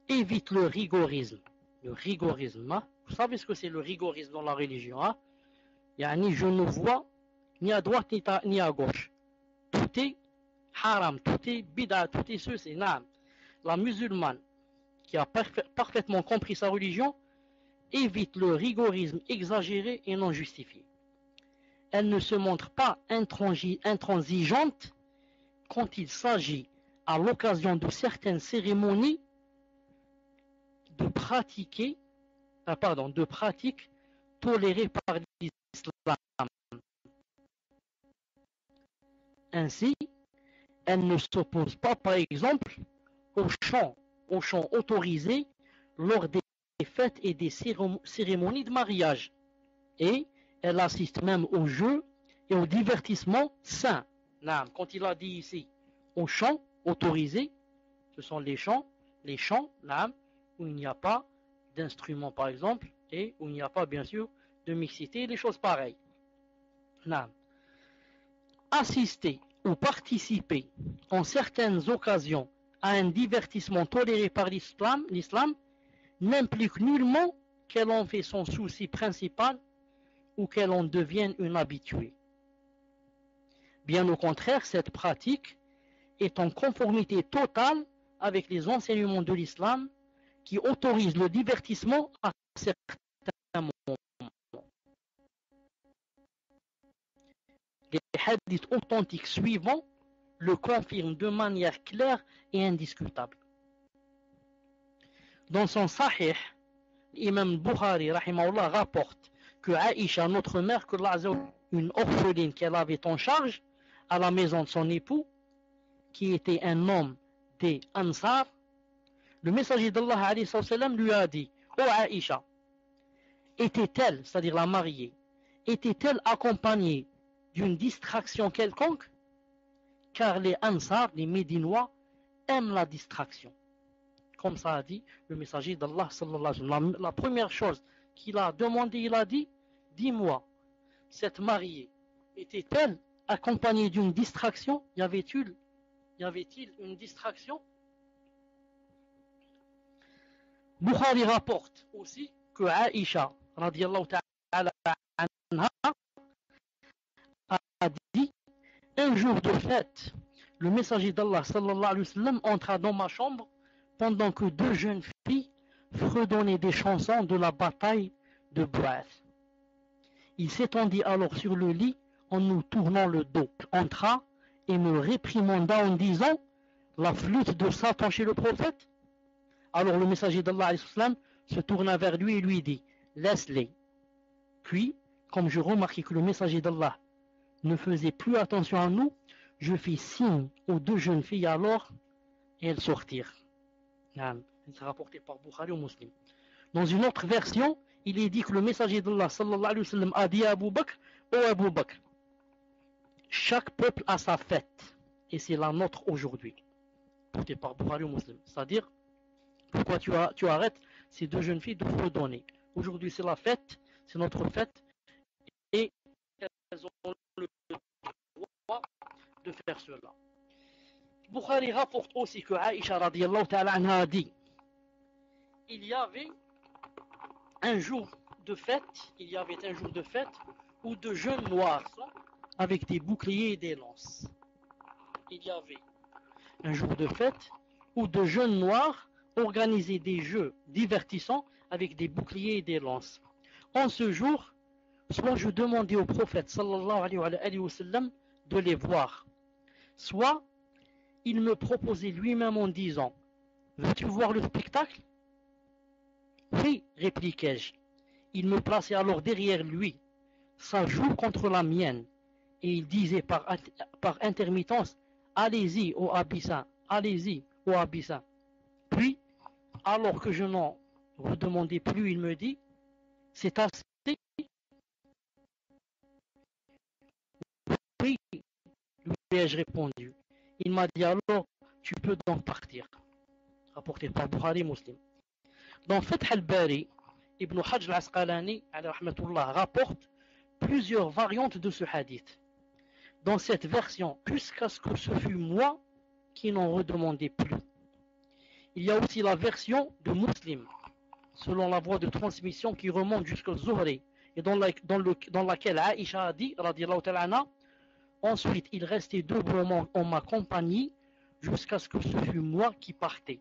évite le rigorisme. Le rigorisme, vous savez ce que c'est le rigorisme dans la religion, je ne vois ni à droite ni à gauche. Tout est haram, tout est bid'a, tout est c'est naam. La musulmane qui a parfaitement compris sa religion évite le rigorisme exagéré et non justifié. Elle ne se montre pas intransigeante quand il s'agit, à l'occasion de certaines cérémonies, de pratiques tolérées par l'islam. Ainsi, elle ne s'oppose pas, par exemple, aux chants autorisés lors des fêtes et des cérémonies de mariage. Et elle assiste même aux jeux et aux divertissements sains. Quand il a dit ici, aux chants autorisés, ce sont les chants où il n'y a pas d'instruments par exemple, et où il n'y a pas bien sûr de mixité, des choses pareilles. Assister ou participer en certaines occasions à un divertissement toléré par l'islam n'implique nullement qu'elle en fait son souci principal ou qu'elle en devienne une habituée. Bien au contraire, cette pratique est en conformité totale avec les enseignements de l'islam qui autorisent le divertissement à certains moments. Les hadiths authentiques suivants le confirment de manière claire et indiscutable. Dans son Sahih, l'imam Bukhari rahimahullah rapporte que Aïcha, notre mère, que une orpheline qu'elle avait en charge à la maison de son époux, qui était un homme des Ansar, le messager d'Allah alayhi sallam lui a dit: « Oh Aïcha, était-elle, c'est-à-dire la mariée, était-elle accompagnée d'une distraction quelconque? Car les Ansar, les Médinois, aiment la distraction. » Comme ça a dit le messager d'Allah sallallahu alayhi wa sallam. La première chose qu'il a demandé, il a dit: « Dis-moi, cette mariée était-elle accompagnée d'une distraction? Y avait-il une distraction? » Bukhari rapporte aussi que Aïcha radiyallahu ta'ala anha a dit: un jour de fête, le messager d'Allah sallallahu alayhi wa sallam entra dans ma chambre pendant que deux jeunes filles fredonnaient des chansons de la bataille de Bu'ath. Il s'étendit alors sur le lit en nous tournant le dos, entra et me réprimanda en disant: la flûte de Satan chez le prophète? Alors le messager d'Allah se tourna vers lui et lui dit: laisse-les. Puis, comme je remarquai que le messager d'Allah ne faisait plus attention à nous, je fis signe aux deux jeunes filles alors et elles sortirent. C'est rapporté par Bukhari ou Muslim. Dans une autre version, il est dit que le messager d'Allah sallallahu alayhi wa sallam a dit à Abu Bakr: ô Abu Bakr, chaque peuple a sa fête et c'est la nôtre aujourd'hui. Rapporté par Bukhari ou Muslim. C'est-à-dire, pourquoi tu arrêtes ces deux jeunes filles de fredonner? Aujourd'hui c'est la fête, c'est notre fête et elles ont le droit de faire cela. Bukhari rapporte aussi que Aïcha radiyallahu ta'ala anha a dit: il y avait un jour de fête où de jeunes noirs avec des boucliers et des lances. Il y avait un jour de fête où de jeunes noirs organisaient des jeux divertissants avec des boucliers et des lances. En ce jour, soit je demandais au prophète sallallahu alayhi wa sallam de les voir, soit il me proposait lui-même en disant: veux-tu voir le spectacle? Oui, répliquai-je. Il me plaçait alors derrière lui, sa joue contre la mienne, et il disait par intermittence: allez-y, ô Abissa, allez-y, ô Abissa. Puis, alors que je n'en redemandais plus, il me dit: c'est assez. Oui, lui ai-je répondu. Il m'a dit alors: tu peux donc partir. Rapporté par Bukhari Muslim. Dans Fath al-Bari, Ibn Hajj al-Asqalani rapporte plusieurs variantes de ce hadith. Dans cette version, jusqu'à ce que ce fût moi qui n'en redemandais plus. Il y a aussi la version de Muslim, selon la voie de transmission qui remonte jusqu'au Zuhri, et dans laquelle Aïcha a dit, radiyallahu ta'ala anha, ensuite il restait debout en ma compagnie jusqu'à ce que ce fût moi qui partais.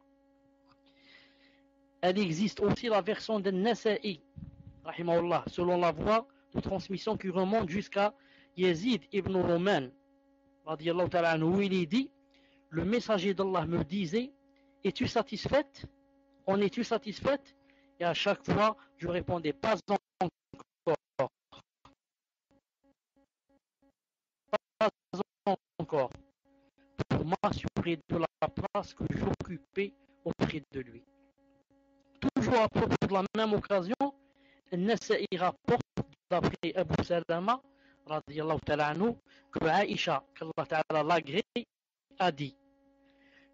Elle existe aussi la version de Nasa'i, rahimahullah, selon la voie de transmission qui remonte jusqu'à Yazid ibn Roman, radiyallahu ta'ala anhu, où il est dit: le messager d'Allah me disait: es-tu satisfaite? En es-tu satisfaite? Et à chaque fois, je répondais: pas encore. Pas encore. Pour m'assurer de la place que j'occupais auprès de lui. Toujours à propos de la même occasion, Nasa'i rapporte d'après Abu Salama, radiyallahu ta'ala anhu, que Aïcha, qu'Allah ta'ala l'agrée, a dit: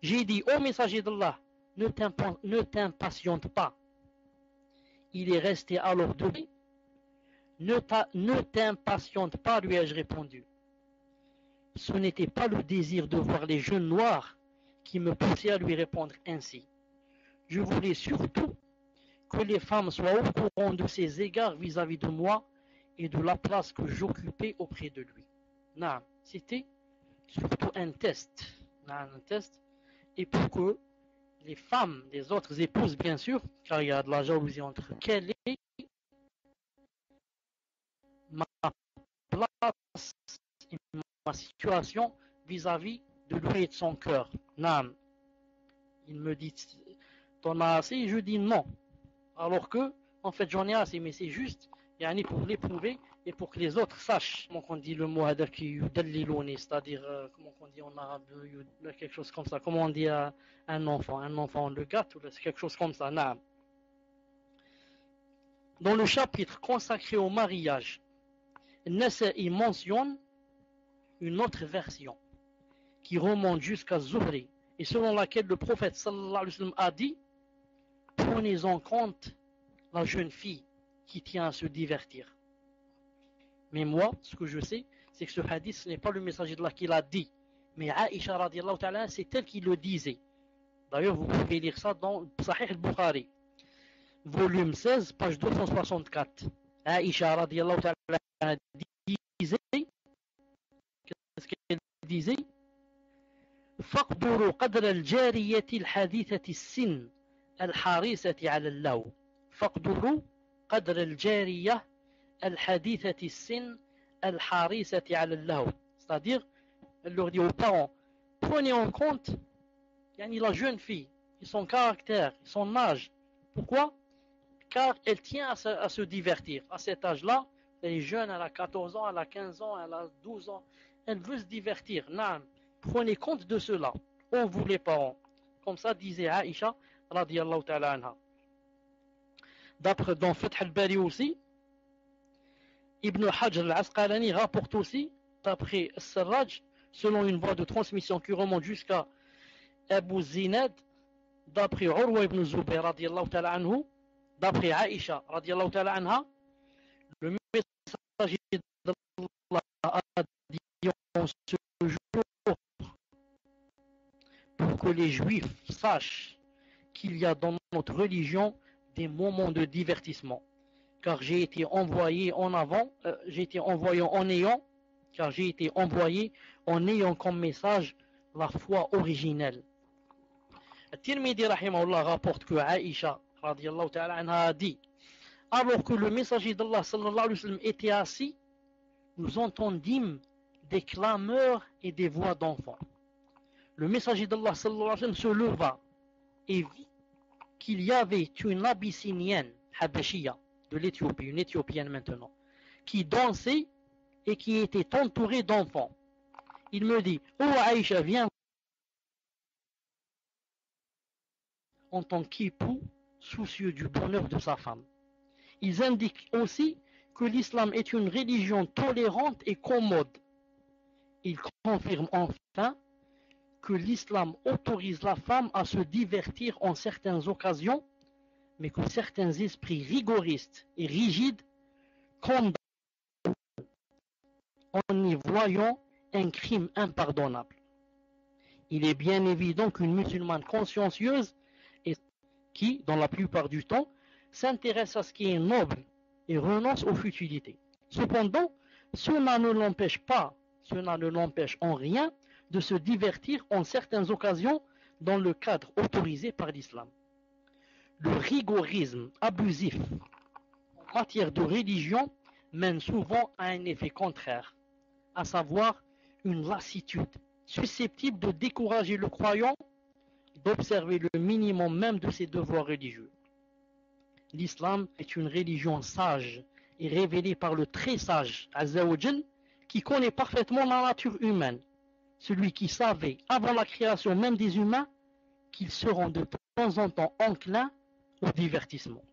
j'ai dit au messager d'Allah, ne t'impatiente pas. Il est resté alors debout. Ne t'impatiente pas, lui ai-je répondu. Ce n'était pas le désir de voir les jeunes noirs qui me poussait à lui répondre ainsi. Je voulais surtout que les femmes soient au courant de ses égards vis-à-vis de moi et de la place que j'occupais auprès de lui. Non, c'était surtout un test un test, et pour que les femmes, les autres épouses, bien sûr, car il y a de la jalousie entre quelle est ma place et ma situation vis-à-vis de lui et de son cœur. Naam. Il me dit, t'en as assez? Je dis non. Alors que, en fait, j'en ai assez, mais c'est juste, pour l'éprouver et pour que les autres sachent. Comment on dit le mot qui yudalliluni, c'est-à-dire, comment on dit en arabe, quelque chose comme ça. Comment on dit à un enfant le gâte, ou quelque chose comme ça. Naam. Dans le chapitre consacré au mariage, Nasa'i mentionne une autre version qui remonte jusqu'à Zuhri et selon laquelle le prophète sallallahu alayhi wa sallam a dit: prenez en compte la jeune fille qui tient à se divertir. Mais moi, ce que je sais, c'est que ce hadith, ce n'est pas le messager d'Allah qui l'a dit, mais Aïcha radiallahu ta'ala, c'est elle qui le disait. D'ailleurs, vous pouvez lire ça dans Sahih al-Bukhari, volume 16, page 264. Aïcha radiallahu ta'ala disait, qu'est-ce qu'elle disait? فاقدروا قدر الجارية الحديثة السن الحريصة على اللو. فاقدروا قدر الجارية الحديثة السن الحريصة على اللو. C'est-à-dire, elle leur dit aux parents, prenez en compte la jeune fille, et son caractère, son âge. Pourquoi? Car elle tient à se divertir. À cet âge-là, elle est jeune, elle a 14 ans, elle a 15 ans, elle a 12 ans. Elle veut se divertir. Naam. Prenez compte de cela, ô vous les parents. Comme ça disait Aïcha, radiyallahu ta'ala anha. D'après dans Fath al-Bari aussi, Ibn Hajar al-Asqalani rapporte aussi, d'après Sarraj, selon une voie de transmission qui remonte jusqu'à Abu Zinad, d'après Urwa ibn Zubayr, radiyallahu ta'ala anhu, d'après Aïcha, radiyallahu ta'ala anha, le messager d'Allah a dit en ce jour pour que les Juifs sachent qu'il y a dans notre religion des moments de divertissement. Car j'ai été envoyé en ayant comme message la foi originelle. Tirmidhi rahimahullah rapporte que Aïcha radiyallahu ta'ala anha a dit: alors que le messager d'Allah sallallahu alayhi wa sallam était assis, nous entendîmes des clameurs et des voix d'enfants. Le messager d'Allah sallallahu alayhi wa sallam se leva et vit qu'il y avait une Abyssinienne, Habashia, de l'Éthiopie, une Éthiopienne maintenant, qui dansait et qui était entourée d'enfants. Il me dit: oh Aïcha, viens. En tant qu'époux soucieux du bonheur de sa femme. Ils indiquent aussi que l'islam est une religion tolérante et commode. Ils confirment enfin que l'islam autorise la femme à se divertir en certaines occasions, mais que certains esprits rigoristes et rigides condamnent en y voyant un crime impardonnable. Il est bien évident qu'une musulmane consciencieuse et qui, dans la plupart du temps, s'intéresse à ce qui est noble et renonce aux futilités. Cependant, cela ne l'empêche en rien de se divertir en certaines occasions dans le cadre autorisé par l'islam. Le rigorisme abusif en matière de religion mène souvent à un effet contraire, à savoir une lassitude susceptible de décourager le croyant d'observer le minimum même de ses devoirs religieux. L'islam est une religion sage et révélée par le très sage Azza wa Jal, qui connaît parfaitement la nature humaine, celui qui savait avant la création même des humains qu'ils seront de temps en temps enclins au divertissement.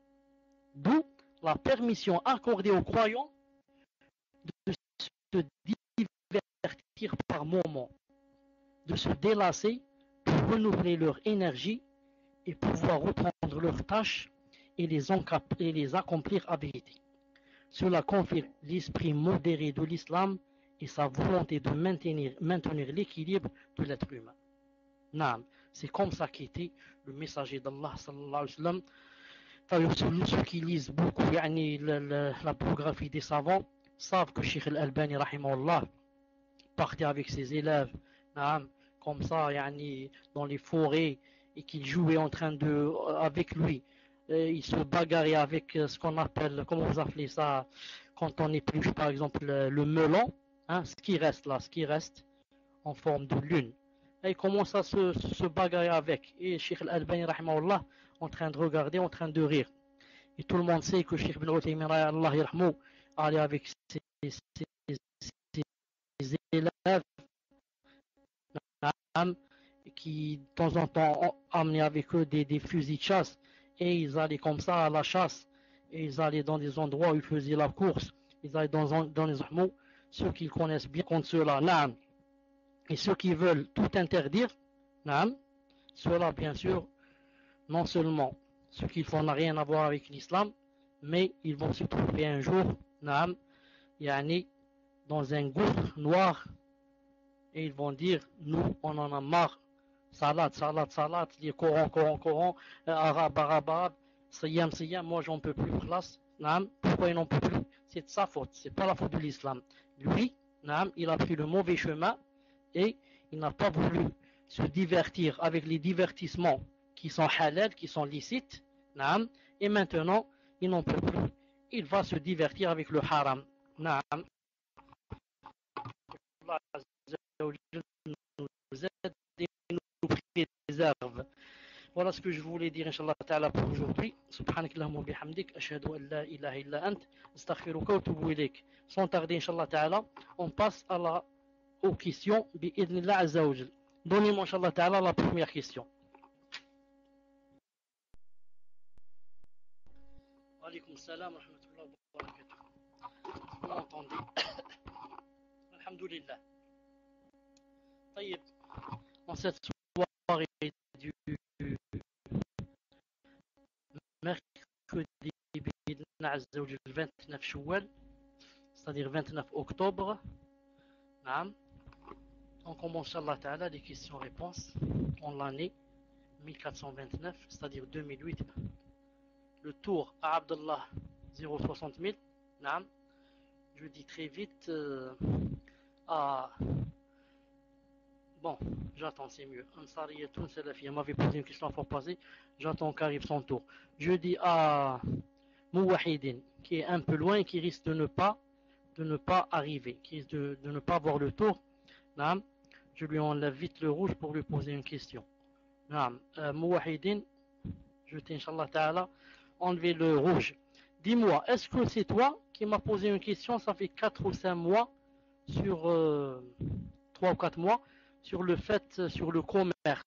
D'où la permission accordée aux croyants de se divertir par moments, de se délasser pour renouveler leur énergie et pouvoir reprendre leurs tâches et les accomplir à vérité. Cela confirme l'esprit modéré de l'islam et sa volonté de maintenir l'équilibre de l'être humain. Naam, c'est comme ça qu'était le messager d'Allah sallallahu alayhi wa sallam. Ceux qui lisent beaucoup la biographie des savants savent que Cheikh Al-Albani rahimahullah partait avec ses élèves, naam, comme ça, yani, dans les forêts, et qu'il jouait en train de, avec lui, il se bagarrait avec ce qu'on appelle, comment vous appelez ça, quand on épluche par exemple le melon, hein, ce qui reste là, ce qui reste en forme de lune. Et il commence à se bagarrer avec. Et Cheikh Al-Albani, rahimahullah, en train de regarder, en train de rire. Et tout le monde sait que Cheikh Ibn Uthaymin, Allah yarhamou, allait avec ses élèves qui de temps en temps amenaient avec eux des fusils de chasse et ils allaient comme ça à la chasse et ils allaient dans des endroits où ils faisaient la course, ils allaient dans les ahmous, ceux qu'ils connaissent bien contre ceux-là, naam. Et ceux qui veulent tout interdire, naam, ceux-là bien sûr, non seulement ceux qui font n'a rien à voir avec l'islam, mais ils vont se trouver un jour, naam, yani, dans un gouffre noir et ils vont dire, nous on en a marre, salade, salade, salade, les Coran, Coran, Coran, arabe, arabe, arabe, siyam, siyam, moi j'en peux plus, classe, naam, pourquoi il n'en peut plus? C'est de sa faute, c'est pas la faute de l'islam. Lui, naam, il a pris le mauvais chemin et il n'a pas voulu se divertir avec les divertissements qui sont halal, qui sont licites, naam, et maintenant il n'en peut plus. Il va se divertir avec le haram, naam. Allah Azza wa Jalla nous aide et nous préserve. Voilà ce que je voulais dire, Inch'Allah Ta'ala, pour aujourd'hui. Subhanak Allahumma bihamdik, ashhadu an la ilaha illa ant, astaghfiruka wa atubu ilayk. Sans tarder, Inch'Allah Ta'ala, on passe aux questions, bi'idnillah Azza wa Jalla. Donnez-moi, Inch'Allah Ta'ala, la première question. Wa alaykoum salam wa rahmatullahi wa barakatuh. Vous m'entendez? Alhamdulillah. طيب, en cette soirée du mercredi le 29 Choual, c'est-à-dire 29 octobre, on commence Inch'Allah les questions-réponses en l'année 1429, c'est-à-dire 2008. Le tour à Abdullah 060 000, je dis très vite à... Bon, j'attends, c'est mieux. Ansariyatoun Salafiyya m'avait posé une question pour passer, j'attends qu'arrive son tour. Je dis à Mouwahidin, qui est un peu loin et qui risque de ne pas arriver, qui risque de ne pas avoir le tour. Je lui enlève vite le rouge pour lui poser une question. Mouwahidin, je t'ai, Inch'Allah Ta'ala, enlevé le rouge. Dis-moi, est-ce que c'est toi qui m'as posé une question, ça fait 4 ou 5 mois, sur 3 ou 4 mois, sur le fait, sur le commerce.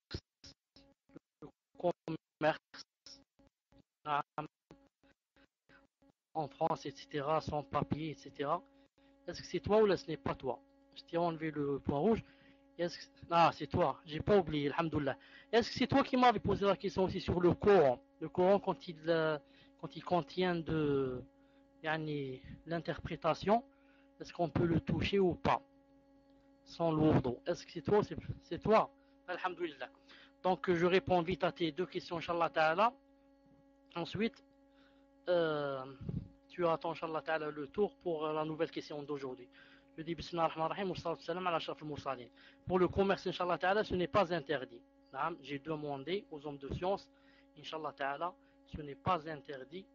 Le commerce en France, etc., sans papier, etc. Est-ce que c'est toi ou là ce n'est pas toi? Je t'ai enlevé le point rouge. Ah, c'est toi, j'ai pas oublié, alhamdoulilah. Est-ce que c'est toi qui m'avais posé la question aussi sur le Coran? Le Coran, quand il contient yani, l'interprétation, est-ce qu'on peut le toucher ou pas? Sans l'ourdou. Est-ce que c'est toi? C'est toi? Alhamdoulilah. Donc, je réponds vite à tes deux questions, Inch'Allah Ta'ala. Ensuite, tu attends, Inch'Allah Ta'ala, le tour pour la nouvelle question d'aujourd'hui. Je dis Bismillah ar-Rahman ar-Rahim wa salatu salam ala ashraf al-mursalin. Pour le commerce, Inch'Allah Ta'ala, ce n'est pas interdit. J'ai demandé aux hommes de science, Inch'Allah Ta'ala, ce n'est pas interdit.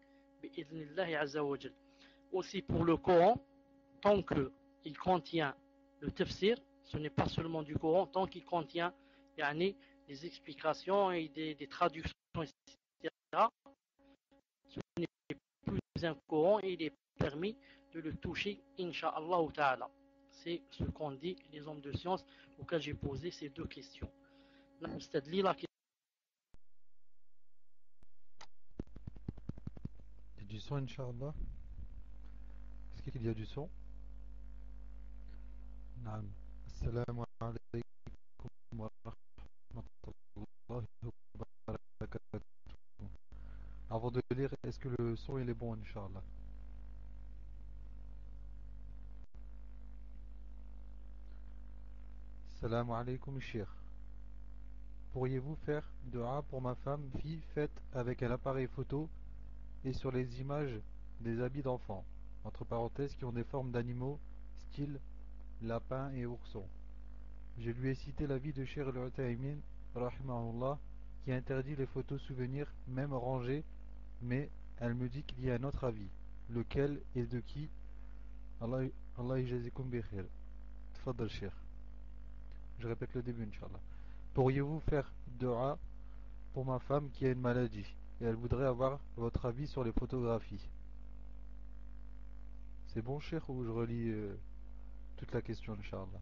Bi'idhnillahi azza wa jal. Aussi pour le Coran, tant qu'il contient le tafsir, ce n'est pas seulement du Coran, tant qu'il contient yani, des explications et des traductions, etc. Ce n'est plus un Coran et il est permis de le toucher, Inch'Allah Ta'ala. C'est ce qu'ont dit les hommes de science auxquels j'ai posé ces deux questions. Il y a du son, Inch'Allah. Est-ce qu'il y a du son? Naam. Assalamu alaikum wa rahmatullahi wa barakatuh. Avant de lire, est-ce que le son il est bon, Inch'Allah? Assalamu alaikum, Cheikh. Pourriez-vous faire dua pour ma femme, fille, faite avec un appareil photo et sur les images des habits d'enfants, entre parenthèses, qui ont des formes d'animaux, style lapin et ourson. Je lui ai cité l'avis de Cheikh Al-Uthaymin, rahimahullah, qui interdit les photos souvenirs, même rangées, mais elle me dit qu'il y a un autre avis. Lequel et de qui? Allah, Allah yajazikum bi khair. Tfaddal Cheikh. Je répète le début, Inch'Allah. Pourriez-vous faire dua pour ma femme qui a une maladie et elle voudrait avoir votre avis sur les photographies? C'est bon, Cheikh, ou je relis toute la question, Inch'Allah?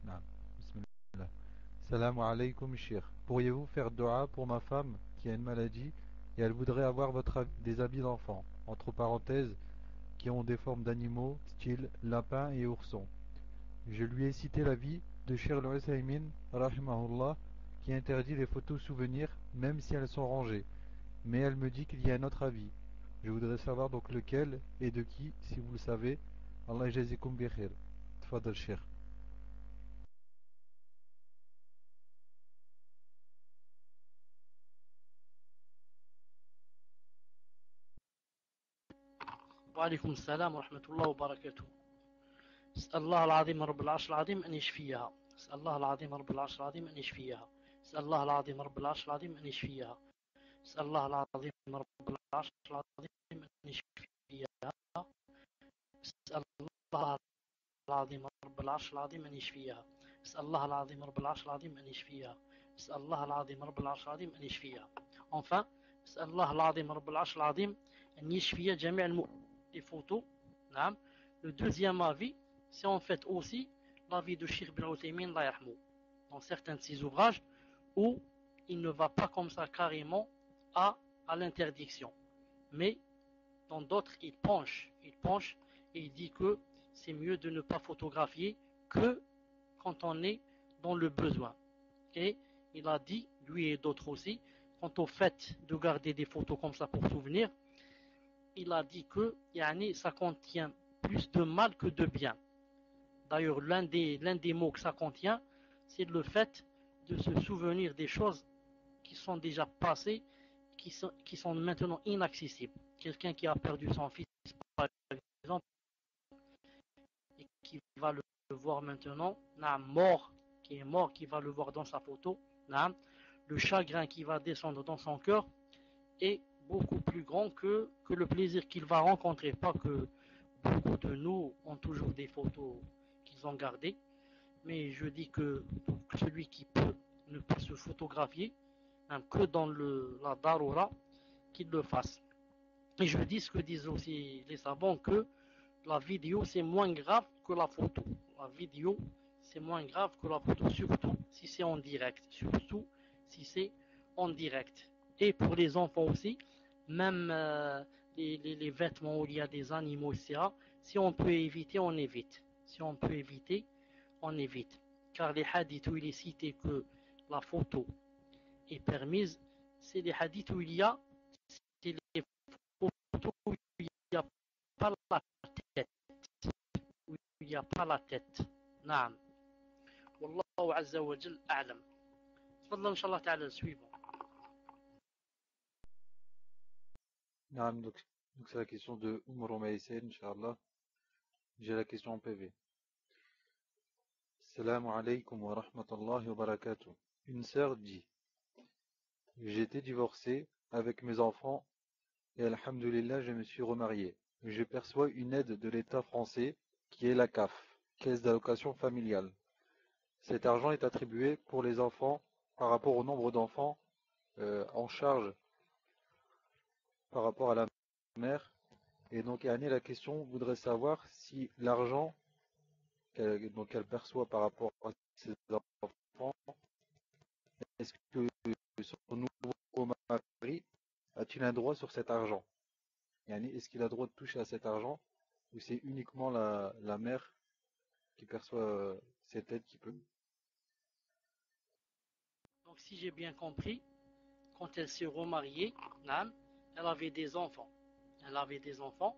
Non. Bismillah. Salam alaykoum, Cheikh. Pourriez-vous faire dua pour ma femme qui a une maladie et elle voudrait avoir des habits d'enfant, entre parenthèses, qui ont des formes d'animaux, style lapin et ourson? Je lui ai cité l'avis de Cheikh Al-Uthaymin, rahimahullah, qui interdit les photos souvenirs même si elles sont rangées. Mais elle me dit qu'il y a un autre avis. Je voudrais savoir donc lequel et de qui, si vous le savez. Allah jazikum bi khair. Tfadal Cheikh. وعليكم السلام ورحمة الله وبركاته. أسأل الله العظيم رب العرش العظيم أن يشفيها. أسأل الله العظيم رب العرش العظيم أن يشفيها. أسأل الله العظيم رب العرش العظيم أن يشفيها. أسأل الله العظيم رب العرش العظيم أن يشفيها. أسأل الله العظيم رب العرش العظيم أن يشفيها. أسأل الله العظيم رب العرش العظيم أن يشفيها. أسأل الله العظيم رب العرش العظيم أن يشفيها. Enfin, أسأل الله العظيم رب العرش العظيم أن يشفي جميع les photos. نعم. Le deuxième avis, c'est en fait aussi l'avis de Cheikh Ibn Uthaymin dans certains de ses ouvrages où il ne va pas comme ça carrément à l'interdiction. Mais dans d'autres, il penche et il dit que c'est mieux de ne pas photographier que quand on est dans le besoin. Et il a dit, lui et d'autres aussi, quant au fait de garder des photos comme ça pour souvenir, il a dit que ça contient plus de mal que de bien. D'ailleurs, l'un des mots que ça contient, c'est le fait de se souvenir des choses qui sont déjà passées, qui sont maintenant inaccessibles. Quelqu'un qui a perdu son fils, par exemple, et qui va le voir maintenant, mort, qui est mort, qui va le voir dans sa photo, le chagrin qui va descendre dans son cœur est beaucoup plus grand que le plaisir qu'il va rencontrer. Pas que beaucoup de nous ont toujours des photos qu'ils ont gardées, mais je dis que celui qui peut ne pas se photographier, que dans la darura, qu'il le fasse. Et je dis ce que disent aussi les savants, que la vidéo c'est moins grave que la photo. La vidéo c'est moins grave que la photo, surtout si c'est en direct. Surtout si c'est en direct. Et pour les enfants aussi, même les vêtements où il y a des animaux, etc. Si on peut éviter, on évite. Si on peut éviter, on évite. Car les hadiths où il est cité que la photo est permise, c'est les hadiths où il y a, c'est les photos où il n'y a pas la tête. Où il n'y a pas la tête. نعم. والله عز وجل أعلم. تفضل إن شاء الله تعالى suivant. Donc c'est la question de Umar Maïsen, Inch'Allah. J'ai la question en PV. Salam alaykum wa rahmatullahi wa barakatuh. Une sœur dit: j'étais divorcé avec mes enfants et alhamdulillah je me suis remarié. Je perçois une aide de l'État français qui est la CAF, Caisse d'allocation familiale. Cet argent est attribué pour les enfants par rapport au nombre d'enfants en charge par rapport à la mère. Et donc Annie, la question voudrait savoir si l'argent qu'elle perçoit par rapport à ses enfants, est-ce que son nouveau mari a-t-il un droit sur cet argent? Est-ce qu'il a le droit de toucher à cet argent ou c'est uniquement la mère qui perçoit cette aide qui peut? Donc si j'ai bien compris, quand elle s'est remariée, elle avait des enfants. Elle avait des enfants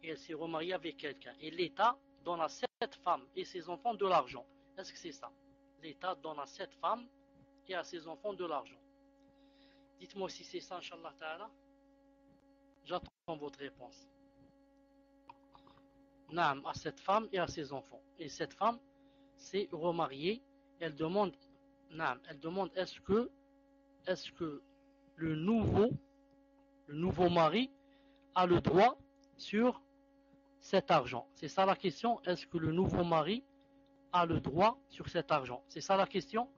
et elle s'est remariée avec quelqu'un. Et l'État donne à cette femme et ses enfants de l'argent. Est-ce que c'est ça? L'État donne à cette femme et à ses enfants de l'argent. Dites-moi si c'est ça, Inch'Allah Ta'ala. J'attends votre réponse. Naam, à cette femme et à ses enfants. Et cette femme s'est remariée. Elle demande, naam, elle demande est-ce que le nouveau mari a le droit sur cet argent? C'est ça la question. Est-ce que le nouveau mari a le droit sur cet argent? C'est ça la question?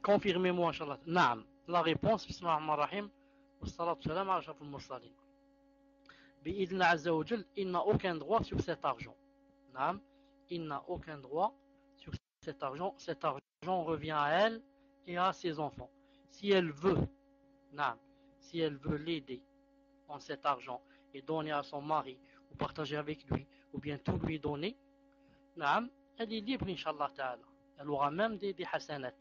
Confirmez-moi, Inch'Allah. Naam. La réponse, bismillahirrahmanirrahim, wassalatu salam ala ashrafil mursalin. Bi'idhn azza wa jal, il n'a aucun droit sur cet argent. Naam. Il n'a aucun droit sur cet argent. Cet argent revient à elle et à ses enfants. Si elle veut, naam, si elle veut l'aider en cet argent et donner à son mari ou partager avec lui ou bien tout lui donner, naam, elle est libre, Inch'Allah ta'ala. Elle aura même des hasanat.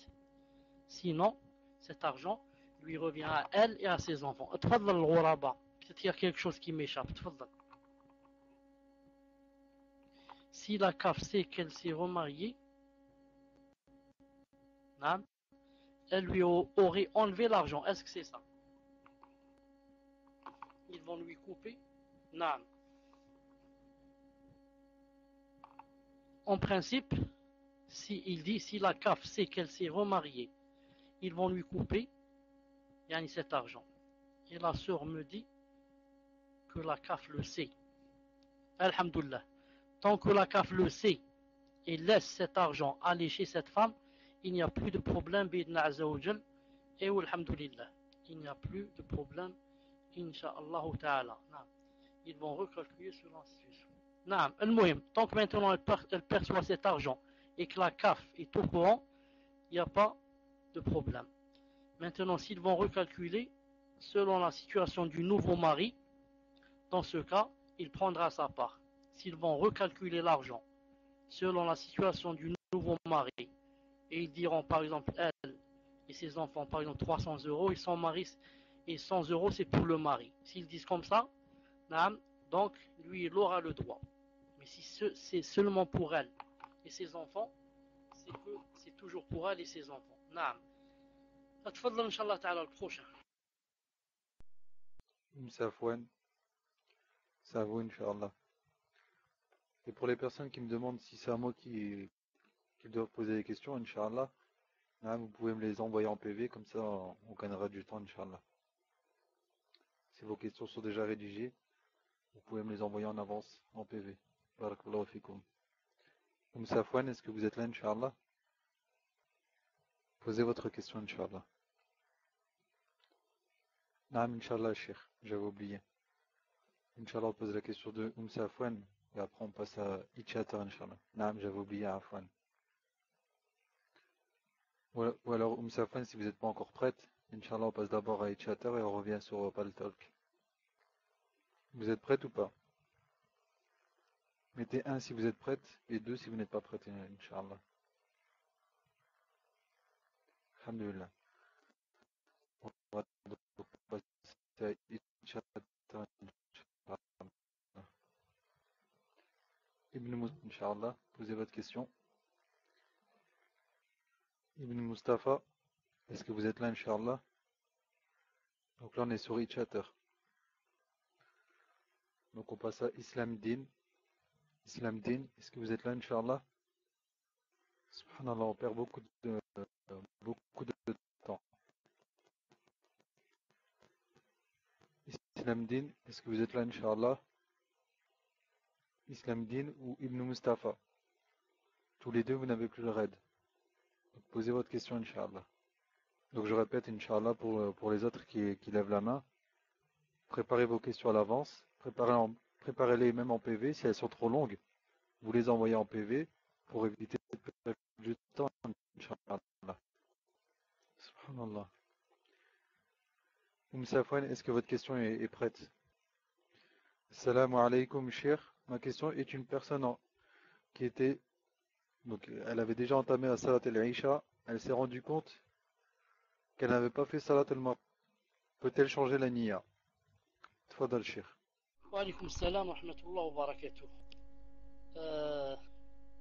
Sinon, cet argent lui revient à elle et à ses enfants. Tfadl al-ghuraba. Peut-être qu'il y a quelque chose qui m'échappe. Tfadl. Si la CAF sait qu'elle s'est remariée, naam, elle lui aurait enlevé l'argent. Est-ce que c'est ça? Ils vont lui couper? Naam. En principe, si la CAF sait qu'elle s'est remariée, ils vont lui couper cet argent. Et la sœur me dit que la CAF le sait. Alhamdulillah. Tant que la CAF le sait et laisse cet argent aller chez cette femme, il n'y a plus de problème, bidna azawajal, et alhamdulillah. Il n'y a plus de problème, insha'Allah ta'ala. Ils vont recalculer selon la situation. Naam, tant que maintenant elle perçoit cet argent et que la CAF est au courant, il n'y a pas de problème. Maintenant, s'ils vont recalculer selon la situation du nouveau mari, dans ce cas, il prendra sa part. S'ils vont recalculer l'argent selon la situation du nouveau mari, et ils diront par exemple elle et ses enfants par exemple 300 euros et son mari et 100 euros c'est pour le mari. S'ils disent comme ça, donc lui il aura le droit. Mais si c'est seulement pour elle et ses enfants, c'est que c'est toujours pour elle et ses enfants. Naam. Atfadl Inch'Allah ta'ala le prochain. Safwan, ça vaut Inch'Allah. Et pour les personnes qui me demandent si c'est à moi qui doivent poser des questions, Inch'Allah, vous pouvez me les envoyer en PV, comme ça on gagnera du temps, Inch'Allah. Si vos questions sont déjà rédigées, vous pouvez me les envoyer en avance, en PV. Barakallahu fikoum. Safwan, est-ce que vous êtes là, Inch'Allah? Posez votre question, Inch'Allah. Naam, Inch'Allah, Cheikh, j'avais oublié. Inch'Allah, on pose la question de Safwan, et après on passe à Itchater, Inch'Allah. Naam, j'avais oublié Afwan. Ou alors, Safwan, si vous n'êtes pas encore prête, Inch'Allah, on passe d'abord à Itchater et on revient sur Paltalk. Vous êtes prête ou pas? Mettez 1 si vous êtes prête et 2 si vous n'êtes pas prête, Inch'Allah. Alhamdulillah. On va donc passer à Itchater, Inch'Allah. Ibn Mustafa, Inch'Allah, posez votre question. Ibn Mustafa, est-ce que vous êtes là, Inch'Allah? Donc là, on est sur Itchater. Donc on passe à Islam Din. Islam Din, est-ce que vous êtes là, Inch'Allah? Subhanallah, on perd beaucoup de temps. Islam Din, est-ce que vous êtes là, Inch'Allah? Islam Din ou Ibn Mustafa? Tous les deux, vous n'avez plus le raid. Donc, posez votre question, Inch'Allah. Donc je répète, Inch'Allah, pour les autres qui lèvent la main. Préparez vos questions à l'avance. Préparez-les même en PV. Si elles sont trop longues, vous les envoyez en PV pour éviter de perdre du temps, Inch'Allah. Subhanallah. Safwan, est-ce que votre question est prête? Assalamu alaikum, cher. Ma question est une personne qui était... Donc, elle avait déjà entamé la salat al-Isha. Elle s'est rendue compte qu'elle n'avait pas fait salat al-Maghrib. Peut-elle changer la niya? Tfadal, cher. Wa alaykoum salam wa rahmatullah wa barakatuh.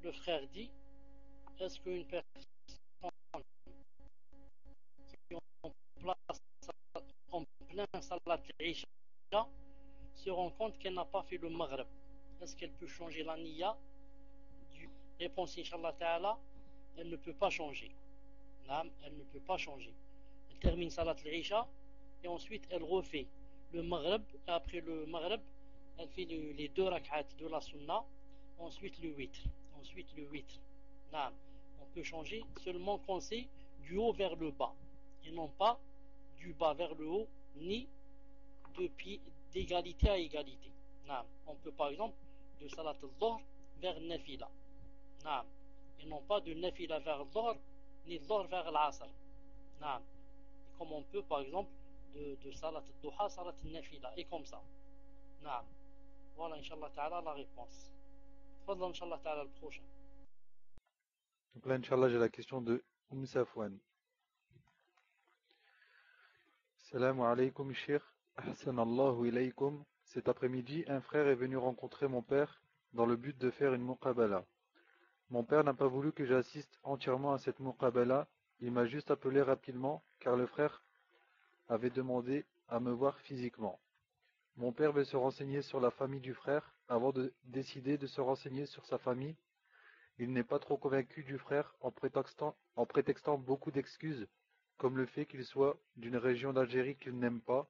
Le frère dit, est-ce qu'une personne qui en place plein salat l'Isha se rend compte qu'elle n'a pas fait le maghrib. Est-ce qu'elle peut changer la niya? Réponse Inch'Allah Ta'ala, elle ne peut pas changer. Elle ne peut pas changer. Elle termine salat l'Isha et ensuite elle refait le maghrib. Et après le maghrib, elle fait les deux rak'at de la sunna, ensuite le witr. On peut changer seulement quand c'est du haut vers le bas et non pas du bas vers le haut ni d'égalité à égalité. On peut par exemple de salat al-dhuhr vers nafila. Et non pas de nafila vers al-dhuhr ni al-dhuhr vers al-asr. Comme on peut par exemple de salat al-duha, salat al-nafila et comme ça. Voilà, Inch'Allah Ta'ala, la réponse. Fadlan, Inch'Allah Ta'ala, le prochain. Donc là, Inch'Allah, j'ai la question de Safwan. Salam alaykoum, Cheikh. Ahsanallahu ilaykoum. Cet après-midi, un frère est venu rencontrer mon père dans le but de faire une muqabala. Mon père n'a pas voulu que j'assiste entièrement à cette muqabala. Il m'a juste appelé rapidement car le frère avait demandé à me voir physiquement. Mon père veut se renseigner sur la famille du frère avant de décider de se renseigner sur sa famille. Il n'est pas trop convaincu du frère en prétextant beaucoup d'excuses, comme le fait qu'il soit d'une région d'Algérie qu'il n'aime pas,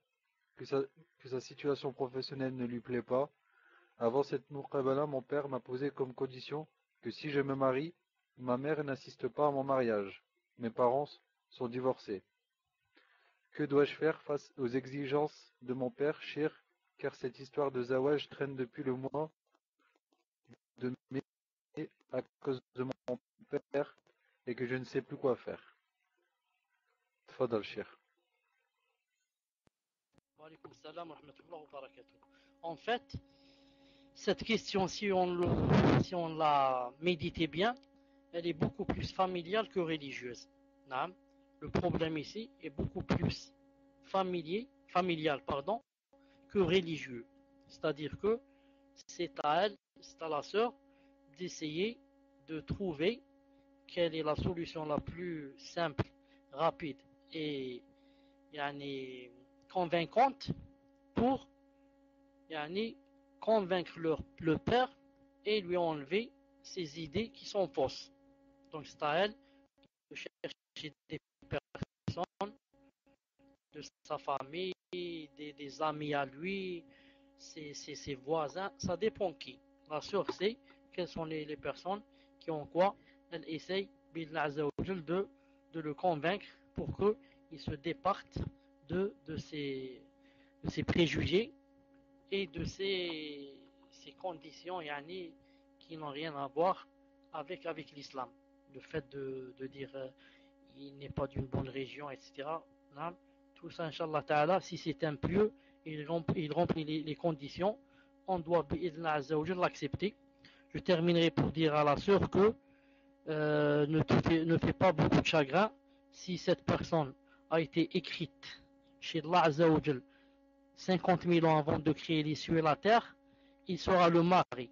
que sa situation professionnelle ne lui plaît pas. Avant cette muqabala, mon père m'a posé comme condition que si je me marie, ma mère n'assiste pas à mon mariage. Mes parents sont divorcés. Que dois-je faire face aux exigences de mon père, Chir, car cette histoire de Zawaj traîne depuis le mois de mai à cause de mon père et que je ne sais plus quoi faire. Tfadal, Chir. Wa alaykoum salam wa rahmatullahi wa barakatuh. En fait, cette question, si on la méditait bien, elle est beaucoup plus familiale que religieuse. Le problème ici est beaucoup plus familial, que religieux. C'est-à-dire que c'est à elle, c'est à la sœur, d'essayer de trouver quelle est la solution la plus simple, rapide et yani, convaincante pour yani, convaincre le père et lui enlever ses idées qui sont fausses. Donc c'est à elle de chercher des personnes de sa famille, des amis à lui, ses voisins, ça dépend qui. La sœur sait quelles sont les personnes qui ont quoi. Elle essaye de le convaincre pour qu'il se départe de ses préjugés et de ces conditions yani, qui n'ont rien à voir avec l'islam. Le fait de dire il n'est pas d'une bonne région, etc. Non? Tout ça, Inch'Allah Ta'ala, si c'est impieux, il remplit les conditions, on doit l'accepter. Je terminerai pour dire à la sœur que ne fait pas beaucoup de chagrin si cette personne a été écrite chez Allah Azzawajal 50 000 ans avant de créer les cieux et la terre, il sera le mari,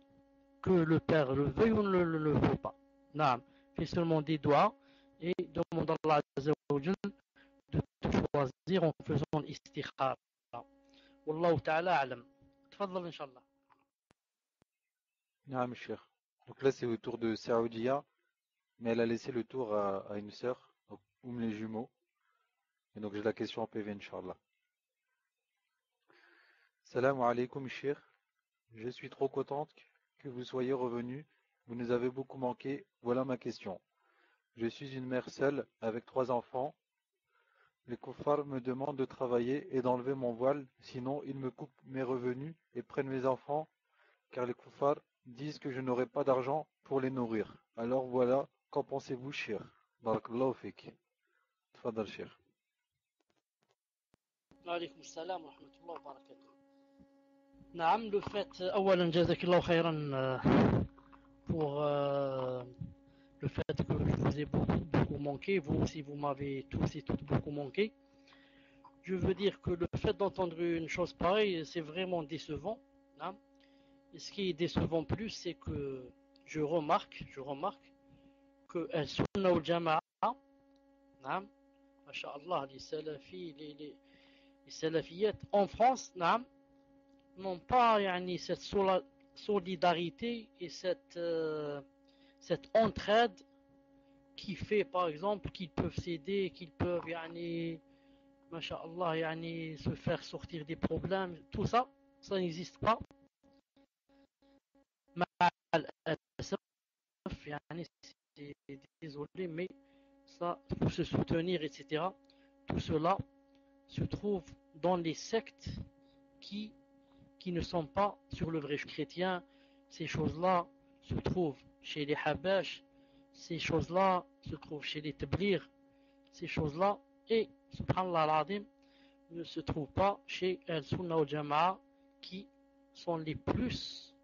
que le père le veuille ou ne le veuille pas. Naam, fais seulement des doigts et demande à Allah Azzawajal de te choisir en faisant l'istikhara. Wallahu ta'ala a'lam. Tfadal inshallah. Naam, Chir. Donc là, c'est au tour de Saoudia, mais elle a laissé le tour à une sœur, les jumeaux. Et donc j'ai la question en PV, Inch'Allah. Salam alaykoum, Chir. Je suis trop contente que vous soyez revenu. Vous nous avez beaucoup manqué. Voilà ma question. Je suis une mère seule avec 3 enfants. Les kuffars me demandent de travailler et d'enlever mon voile, sinon ils me coupent mes revenus et prennent mes enfants, car les kuffars disent que je n'aurai pas d'argent pour les nourrir. Alors voilà, qu'en pensez-vous, Chir? Barakallahu fik. Tfadal, Chir. Wa alaykoum salam wa rahmatullahi wa barakatuh. Naam, le fait, awalan jazakallahu khayran pour le fait que je vous ai beaucoup manqué, vous aussi vous m'avez tous et toutes beaucoup manqué. Je veux dire que le fait d'entendre une chose pareille, c'est vraiment décevant. Hein. Et ce qui est décevant plus, c'est que je remarque que Al-Sunnah wal Jama'a, hein, Masha'Allah, les salafis, Les salafiyat en France n'ont pas cette solidarité et cette entraide qui fait par exemple qu'ils peuvent s'aider, qu'ils peuvent masha'Allah, se faire sortir des problèmes. Tout ça, ça n'existe pas. Désolé, mais ça, pour se soutenir, etc., tout cela se trouve dans les sectes qui ne sont pas sur le vrai chrétien. Ces choses-là se trouvent chez les Habash, ces choses-là se trouvent chez les Tablir, ces choses-là, et, subhanallah al-azim, ne se trouvent pas chez Al-Sunnah al-Jama'a, qui sont les plus,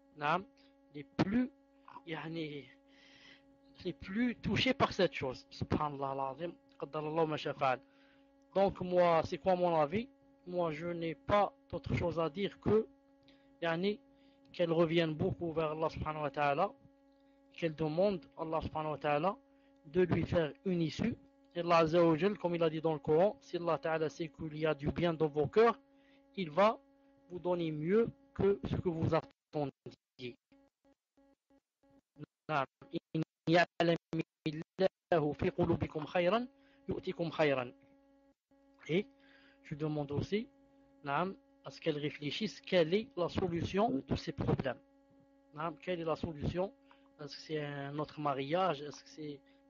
les plus, les plus touchés par cette chose. Subhanallah al-azim, qaddarallahu ma shafa'al. Donc moi, c'est quoi mon avis? Moi, je n'ai pas d'autre chose à dire que qu'elle revienne beaucoup vers Allah subhanahu wa ta'ala, qu'elle demande à Allah subhanahu wa ta'ala de lui faire une issue. Et Allah azza wa jal, comme il a dit dans le Coran, si Allah ta'ala sait qu'il y a du bien dans vos cœurs, il va vous donner mieux que ce que vous attendiez. Et je demande aussi à ce qu'elle réfléchisse quelle est la solution de ces problèmes. Quelle est la solution? Est-ce que c'est un autre mariage?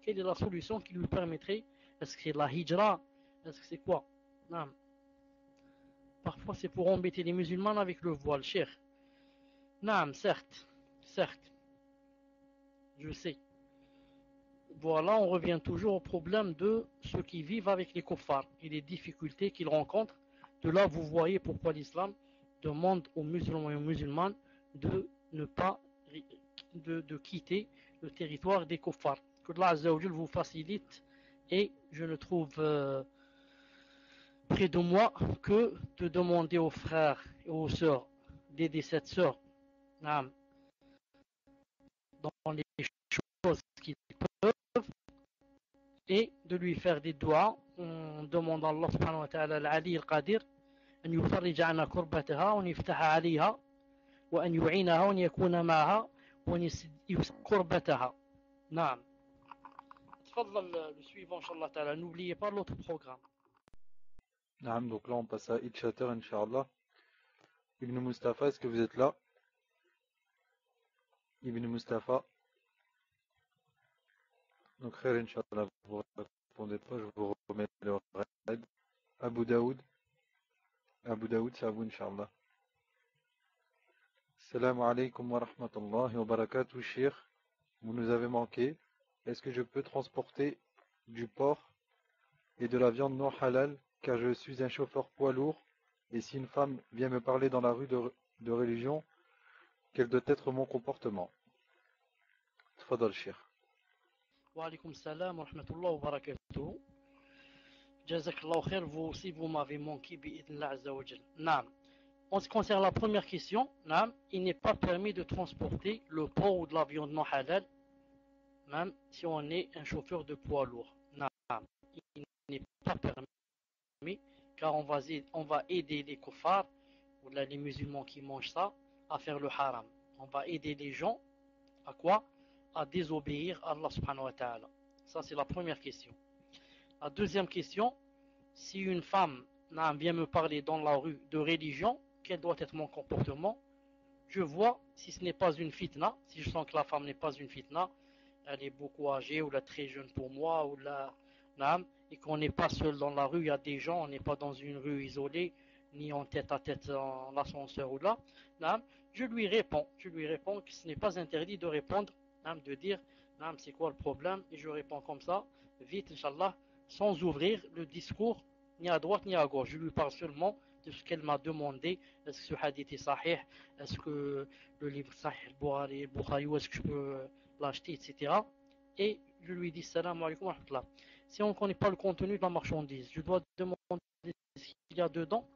Quelle est la solution qui lui permettrait? Est-ce que c'est la hijra? Est-ce que c'est quoi? Parfois c'est pour embêter les musulmans avec le voile, cher. Certes, je sais. Voilà, on revient toujours au problème de ceux qui vivent avec les kuffars et les difficultés qu'ils rencontrent. De là, vous voyez pourquoi l'islam demande aux musulmans et aux musulmanes de ne pas de quitter le territoire des kuffars. Que Allah Azza wa Jal vous facilite, et je ne trouve près de moi que de demander aux frères et aux sœurs d'aider cette sœur dans les choses qu'ils peuvent, et de lui faire des doigts en demandant à Allah subhanahu wa ta'ala al-Ali al-Qadir أن يفرج عنها كربتها وأن يفتح عليها وأن يعينها وأن يكون معها وأن يسد كربتها. نعم. تفضل le suivant inchallah ta'ala. N'oubliez pas l'autre programme. Naam, donc là on passe à Itchater, Inch'Allah. Ibn Mustafa, est-ce que vous êtes là? Ibn Mustafa. Donc, Khair, Inch'Allah, vous ne répondez pas, je vous remets le raid. Abu Daoud, c'est à vous, Inch'Allah. Salam alaikum wa rahmatullahi wa barakatuh, Cheikh. Vous nous avez manqué. Est-ce que je peux transporter du porc et de la viande non halal, car je suis un chauffeur poids lourd, et si une femme vient me parler dans la rue de religion, quel doit être mon comportement? Tfadal, Cheikh. Wa alaykum salam wa rahmatullahi wa barakatuh. Jazakallahu khair, vous aussi vous m'avez manqué bi'idnillah azza wa jal. Naam. En ce qui concerne la première question, il n'est pas permis de transporter le porc ou de la viande non halal, même si on est un chauffeur de poids lourd. Il n'est pas permis, car on va aider les kuffars, ou là, les musulmans qui mangent ça, à faire le haram. On va aider les gens à quoi? À désobéir à Allah subhanahu wa ta'ala. Ça, c'est la première question. La deuxième question, si une femme vient me parler dans la rue de religion, quel doit être mon comportement? Je vois si ce n'est pas une fitna, si je sens que la femme n'est pas une fitna, elle est beaucoup âgée ou là très jeune pour moi, ou là, et qu'on n'est pas seul dans la rue, il y a des gens, on n'est pas dans une rue isolée, ni en tête à tête en ascenseur ou là, je lui réponds que ce n'est pas interdit de répondre, de dire, c'est quoi le problème, et je réponds comme ça, vite, Inch'Allah, sans ouvrir le discours ni à droite ni à gauche. Je lui parle seulement de ce qu'elle m'a demandé. Est-ce que ce hadith est sahih? Est-ce que le livre sahih al-Bukhari, où est-ce que je peux l'acheter, etc. Et je lui dis salam alaykum wa rahmatullah. Si on ne connaît pas le contenu de la marchandise, je dois demander ce qu'il y a dedans.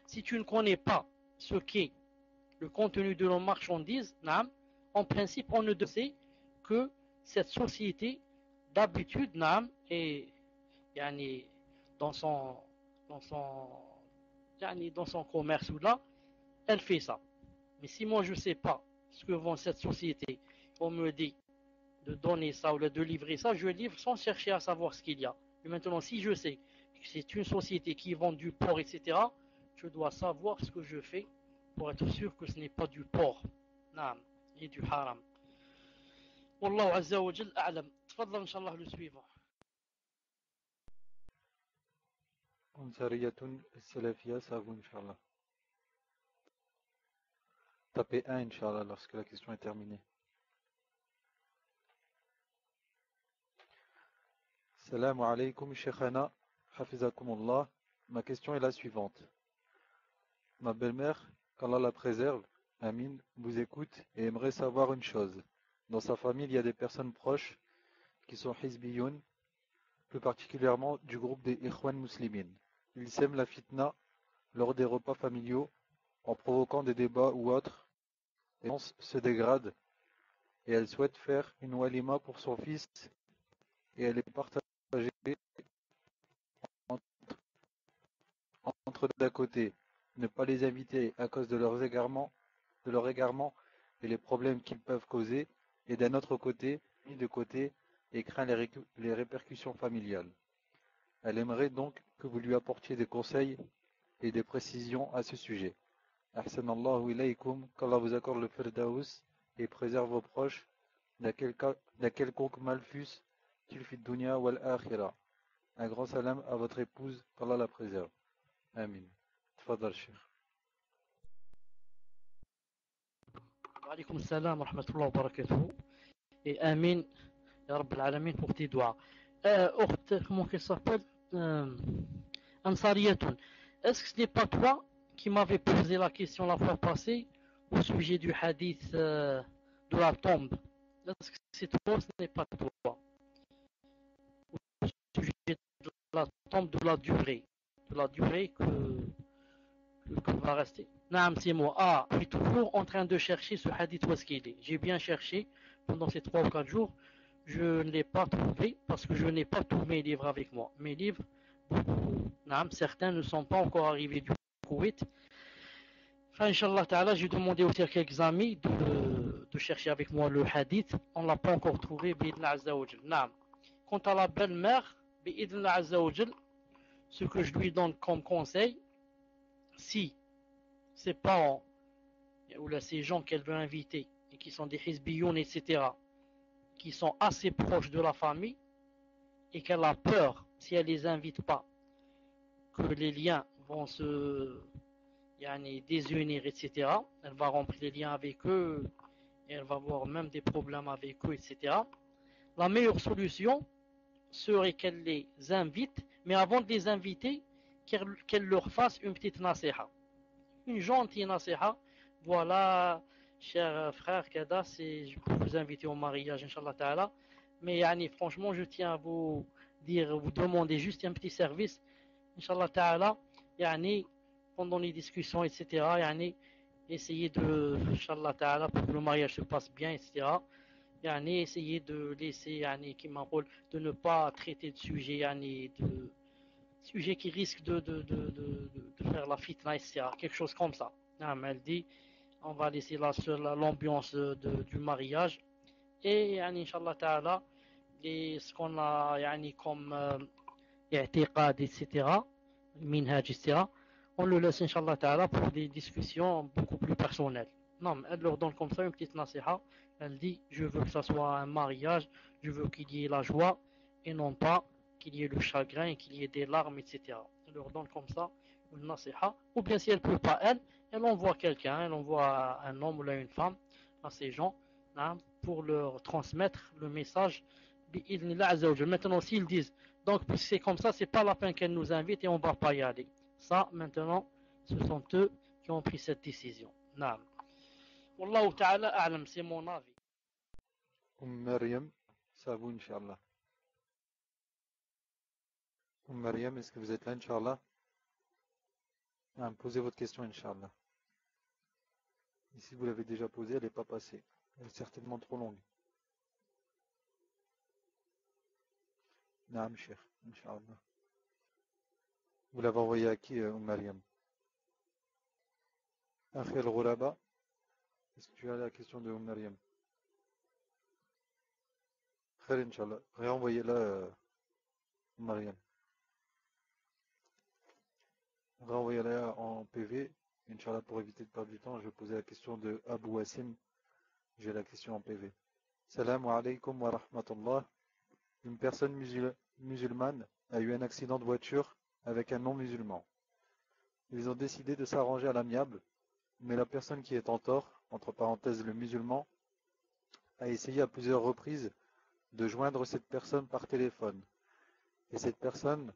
Si tu ne connais pas ce qu'est le contenu de la marchandise, en principe, on ne sait que cette société, d'habitude, est dans son dans son commerce ou là, elle fait ça. Mais si moi je ne sais pas ce que vend cette société, on me dit de donner ça ou de livrer ça, je livre sans chercher à savoir ce qu'il y a. Et maintenant, si je sais que c'est une société qui vend du porc, etc., je dois savoir ce que je fais pour être sûr que ce n'est pas du porc. Non, et du haram. Wallahu azza wa jal a'lam. Tfadal, inshallah, le suivant. Ansariyatun Salafia, c'est à vous, Inch'Allah. Tapez 1, Inch'Allah, lorsque la question est terminée. Salam alaykum, Sheikhana, Hafizakumullah. Ma question est la suivante. Ma belle-mère, qu'Allah la préserve, Amin, vous écoute et aimerait savoir une chose. Dans sa famille, il y a des personnes proches qui sont hizbiyoun, plus particulièrement du groupe des Ikhwan Muslimin. Ils sèment la fitna lors des repas familiaux en provoquant des débats ou autres, et se dégrade et elle souhaite faire une walima pour son fils et elle est partagée entre d'un côté ne pas les inviter à cause de leur égarement et les problèmes qu'ils peuvent causer, et d'un autre côté, mis de côté et craint les répercussions familiales. Elle aimerait donc que vous lui apportiez des conseils et des précisions à ce sujet. Ahsanallahu ilaykum, qu'Allah vous accorde le firdaus et préserve vos proches d'un quelconque malfus, tilfit dunya wal akhira. Un grand salam à votre épouse, qu'Allah la préserve. Amin. Tfadal, Cheikh. Wa alaykum salam wa rahmatullahi wa barakatuh. Et amin, ya Rabbil alamin, pour tes doigts. Orte, comment qu'elle s'appelle Ansariyatun. Est-ce que ce n'est pas toi qui m'avais posé la question la fois passée au sujet du hadith de la tombe? Est-ce que c'est toi ou ce n'est pas toi? Au sujet de la tombe, de la durée que va rester. Naam, c'est moi. Ah, je suis toujours en train de chercher ce hadith où est-ce qu'il est. J'ai bien cherché pendant ces 3 ou 4 jours. Je ne l'ai pas trouvé parce que je n'ai pas tous mes livres avec moi. Mes livres, naam, certains ne sont pas encore arrivés du Koweït. Enfin, Inch'Allah Ta'ala, j'ai demandé aussi à quelques amis de chercher avec moi le hadith. On ne l'a pas encore trouvé, bi'idna azza wa jal. Naam. Quant à la belle-mère, bi'idna azza wa jal, ce que je lui donne comme conseil, si ses parents ou là, ces gens qu'elle veut inviter et qui sont des hizbiyoun, etc., qui sont assez proches de la famille et qu'elle a peur, si elle les invite pas, que les liens vont se désunir, etc., elle va rompre les liens avec eux et elle va avoir même des problèmes avec eux, etc. La meilleure solution serait qu'elle les invite, mais avant de les inviter, qu'elle leur fasse une petite nasiha. Une gentille nasiha. Voilà, cher frère Kada, je peux vous inviter au mariage, Inch'Allah Ta'ala. Mais franchement, je tiens à vous vous demander juste un petit service, Inch'Allah Ta'ala. Pendant les discussions, etc., essayez de, Inch'Allah Ta'ala, pour que le mariage se passe bien, etc. Essayez de laisser, de ne pas traiter de sujets qui risquent de faire la fitna, etc. Quelque chose comme ça. Elle dit, on va laisser l'ambiance du mariage et Inch'Allah Ta'ala ce qu'on a comme i'tiqad, etc., minhaj, etc., on le laisse Inch'Allah Ta'ala pour des discussions beaucoup plus personnelles. Non, elle leur donne comme ça une petite nasiha. Elle dit, je veux que ça soit un mariage, je veux qu'il y ait la joie et non pas qu'il y ait le chagrin et qu'il y ait des larmes, etc. Elle leur donne comme ça une nasiha. Ou bien si elle ne peut pas elle envoie quelqu'un, elle envoie un homme ou une femme à ces gens pour leur transmettre le message. Maintenant, s'ils disent, donc c'est comme ça, c'est pas la peine qu'elle nous invite et on va pas y aller. Ça, maintenant, ce sont eux qui ont pris cette décision. Naam. Wallahu ta'ala a'lam, c'est mon avis. Maryam, c'est à vous, Inch'Allah. Maryam, est-ce que vous êtes là, Inch'Allah? Posez votre question, Inch'Allah. Et si vous l'avez déjà posée, elle n'est pas passée. Elle est certainement trop longue. Naam, Cheikh, Inch'Allah. Vous l'avez envoyé à qui, Maryam? Akhil Ghuraba, est-ce que tu as la question de Mariam? Khair, Inch'Allah. Renvoyez-la, Mariam. Renvoyez-la en PV. Inch'Allah, pour éviter de perdre du temps, je vais poser la question de Abu Wassim. J'ai la question en PV. Salam alaykum wa rahmatullah. Une personne musulmane a eu un accident de voiture avec un non-musulman. Ils ont décidé de s'arranger à l'amiable, mais la personne qui est en tort, entre parenthèses le musulman, a essayé à plusieurs reprises de joindre cette personne par téléphone. Et cette personne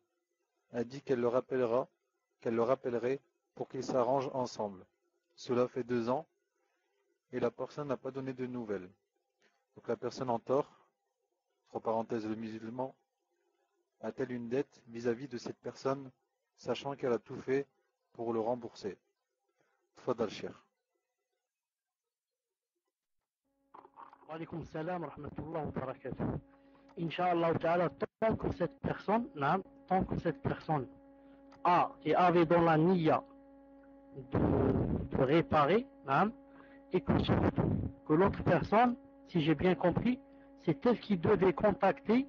a dit qu'elle le rappellerait pour qu'ils s'arrangent ensemble. Cela fait 2 ans et la personne n'a pas donné de nouvelles. Donc la personne en tort, entre parenthèses le musulman, a-t-elle une dette vis-à-vis de cette personne, sachant qu'elle a tout fait pour le rembourser? Tfadal Cheikh. Wa alaykoum salam wa rahmatullahi wa barakatuh. Inch'Allah ta'ala, tant que cette personne, avait dans la niya de réparer, et que surtout, que l'autre personne, si j'ai bien compris, c'est elle qui devait contacter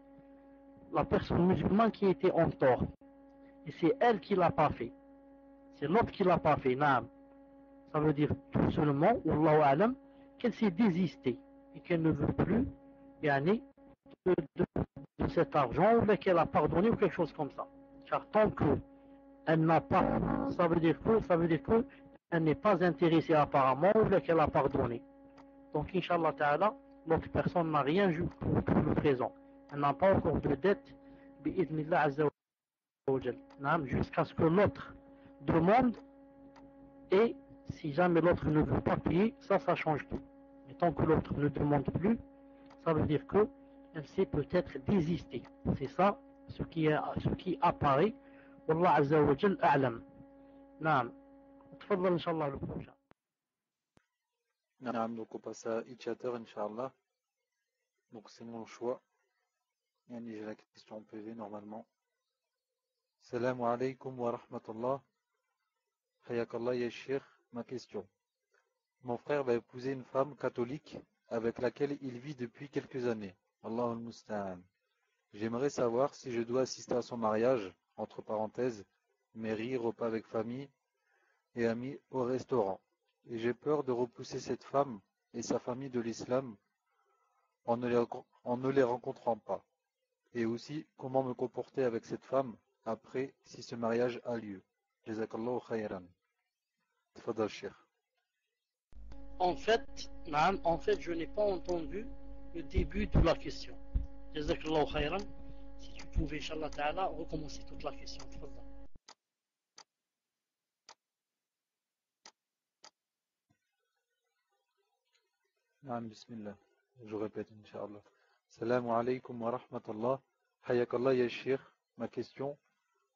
la personne musulmane qui était en tort. Et c'est elle qui l'a pas fait. C'est l'autre qui l'a pas fait, naam. Ça veut dire tout seulement, Wallahu alam, qu'elle s'est désistée et qu'elle ne veut plus, yani, de cet argent, ou qu'elle a pardonné ou quelque chose comme ça. Car tant que elle n'a pas, ça veut dire que elle n'est pas intéressée apparemment, ou qu'elle a pardonné. Donc, Inch'Allah Ta'ala, l'autre personne n'a rien joué pour le présent. Elle n'a pas encore de dette, bi'idnillah azza wa jal, jusqu'à ce que l'autre demande, et si jamais l'autre ne veut pas payer, ça change tout. Mais tant que l'autre ne demande plus, ça veut dire que elle s'est peut-être désistée. C'est ça ce qui apparaît. Wallah azza wa jal a'lam. Naam. Tfadal Inch'Allah le prochain. Donc on passe à Itchater, Inch'Allah. Donc c'est mon choix. Yani j'ai la question en PV normalement. Salam alaykum wa rahmatullah. Hayakallah ya Sheikh. Ma question. Mon frère va épouser une femme catholique avec laquelle il vit depuis quelques années. Allahul Musta'an. J'aimerais savoir si je dois assister à son mariage, entre parenthèses, mairie, repas avec famille et amis au restaurant. Et j'ai peur de repousser cette femme et sa famille de l'islam en ne les rencontrant pas. Et aussi, comment me comporter avec cette femme après si ce mariage a lieu. Jazakallahu khayran. Tfadal Cheikh. En fait, je n'ai pas entendu le début de la question. Jazakallahu khayran. Si tu pouvais, Inch'Allah Ta'ala, recommencer toute la question. Tfadal. Naam, bismillah. Je répète, Inch'Allah. Salam alaykum wa rahmatullah. Hayakallah ya Sheikh. Ma question.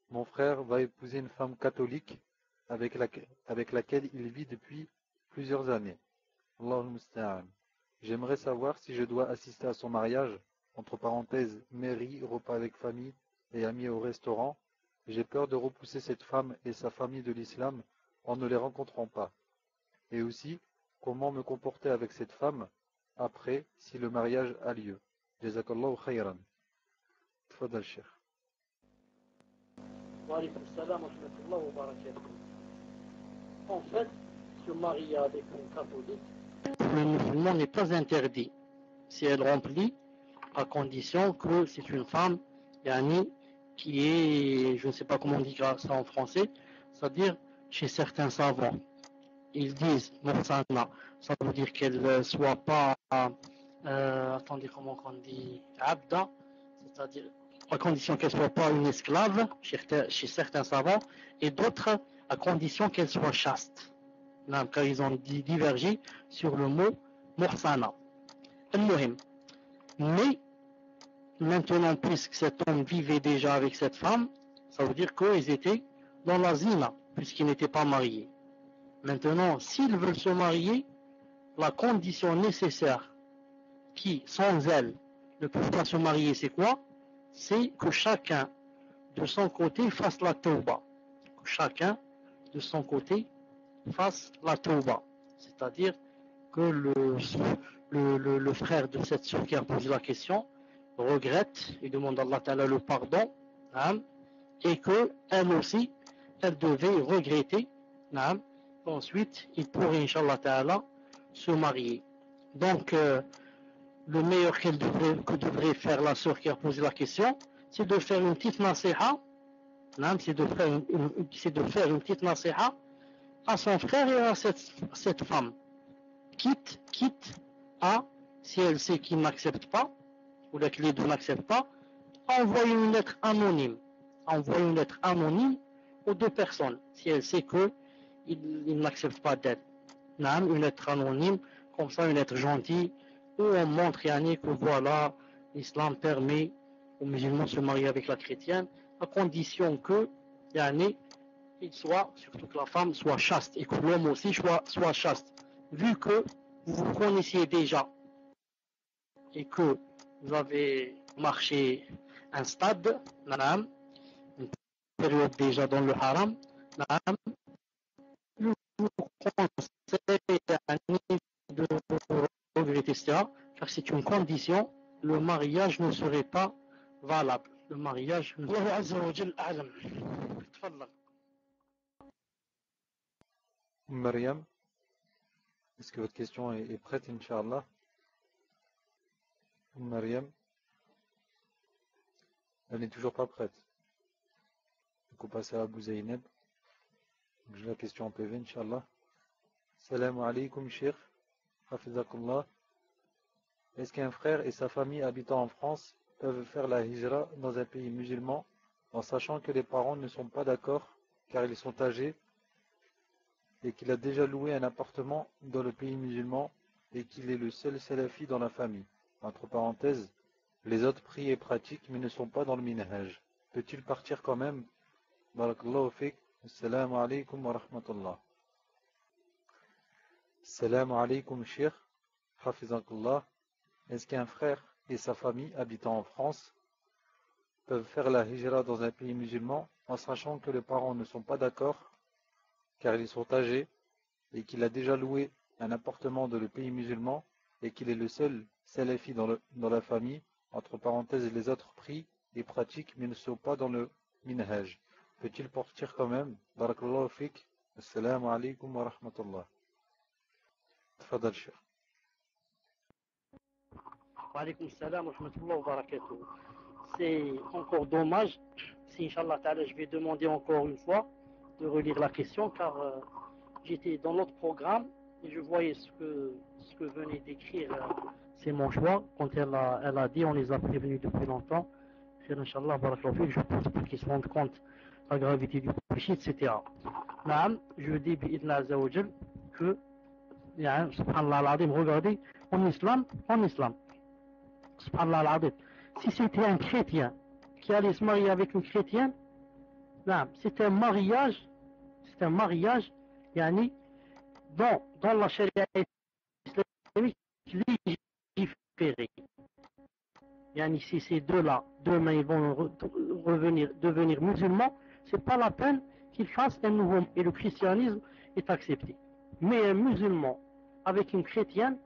Mon frère va épouser une femme catholique avec laquelle il vit depuis plusieurs années. Allahul Musta'an. J'aimerais savoir si je dois assister à son mariage, entre parenthèses, mairie, repas avec famille et amis au restaurant. J'ai peur de repousser cette femme et sa famille de l'islam en ne les rencontrant pas. Et aussi, comment me comporter avec cette femme après si le mariage a lieu. Jazakallahu khayran. Tfadal Cheikh. Wa alaykoum salam wa rahmatullahi wa barakatuh. En fait, se marier avec un catholique, le musulman n'est pas interdit si elle remplit à condition que c'est une femme yani, qui est, je ne sais pas comment on dit ça en français, c'est-à-dire chez certains savants, ils disent Muhsana, ça veut dire qu'elle ne soit pas, attendez comment on dit, Abda, c'est-à-dire à condition qu'elle ne soit pas une esclave chez certains savants, et d'autres à condition qu'elle soit chaste. Car ils ont divergé sur le mot Muhsana. Mais maintenant, puisque cet homme vivait déjà avec cette femme, ça veut dire qu'ils étaient dans la zina, puisqu'ils n'étaient pas mariés. Maintenant, s'ils veulent se marier, la condition nécessaire qui, sans elle, ne peuvent pas se marier, c'est quoi? C'est que chacun de son côté fasse la tauba. Que chacun de son côté fasse la tauba. C'est-à-dire que le frère de cette sœur qui a posé la question regrette et demande à Allah Ta'ala le pardon, hein, et que elle aussi, elle devait regretter, hein, ensuite il pourrait, Inch'Allah Ta'ala, se marier. Donc, le meilleur que devrait faire la sœur qui a posé la question, c'est de faire une petite nasiha, c'est de faire une petite nasiha à son frère et à cette femme. Quitte à, si elle sait qu'il n'accepte pas, ou que les deux n'acceptent pas, envoyer une lettre anonyme. Envoyer une lettre anonyme aux deux personnes, si elle sait qu'il n'accepte pas d'aide. Une lettre anonyme, comme ça, une lettre gentille, où on montre que voilà, l'islam permet aux musulmans de se marier avec la chrétienne, à condition que il soit, surtout que la femme soit chaste, et que l'homme aussi soit chaste. Vu que vous vous connaissiez déjà, et que vous avez marché un stade, une période déjà dans le haram, je vous conseille de regretter cela, car c'est une condition, le mariage ne serait pas valable. Le mariage ne serait pas valable. Mariam, est-ce que votre question est prête, Inch'Allah? Mariam, elle n'est toujours pas prête. Donc on passe à Abu Zainab. J'ai la question en PV, Inch'Allah. Salam alaykum, Cheikh. Hafizakallah. Est-ce qu'un frère et sa famille habitant en France peuvent faire la hijra dans un pays musulman en sachant que les parents ne sont pas d'accord car ils sont âgés et qu'il a déjà loué un appartement dans le pays musulman et qu'il est le seul salafi dans la famille? Entre parenthèses, les autres prient et pratiquent mais ne sont pas dans le minhaj. Peut-il partir quand même? Barakallahu fik. Assalamu alaykum wa rahmatullah. Assalamu alaykum, Cheikh. Hafizakallah. Est-ce qu'un frère et sa famille habitant en France peuvent faire la hijra dans un pays musulman en sachant que les parents ne sont pas d'accord car ils sont âgés et qu'il a déjà loué un appartement dans le pays musulman et qu'il est le seul salafi dans la famille, entre parenthèses les autres prient et pratiquent mais ne sont pas dans le minhaj? Peut-il partir quand même? Barakallahu fik. Assalamu alaykum wa rahmatullah. Tfadal, Cheikh. Wa alaykum salam wa rahmatullah wa barakatuh. C'est encore dommage. Si Inch'Allah Ta'ala, je vais demander encore une fois de relire la question, car j'étais dans l'autre programme et je voyais ce que venait d'écrire C'est mon choix. Quand elle a dit, on les a prévenus depuis longtemps. Inch'Allah, barakallahu, je pense pour qu'ils se rendent compte de la gravité du péché, etc. Je dis, bi'idna azawajal, que, subhanallah al-azim, regardez, en islam, subhanallah al-azim, si c'était un chrétien qui allait se marier avec une chrétienne, c'est un mariage, yani, dans la charia islamique légiférée. Yani, si ces deux-là, demain, ils vont devenir musulmans, c'est pas la peine qu'ils fassent un nouveau, et le christianisme est accepté. Mais un musulman avec une chrétienne,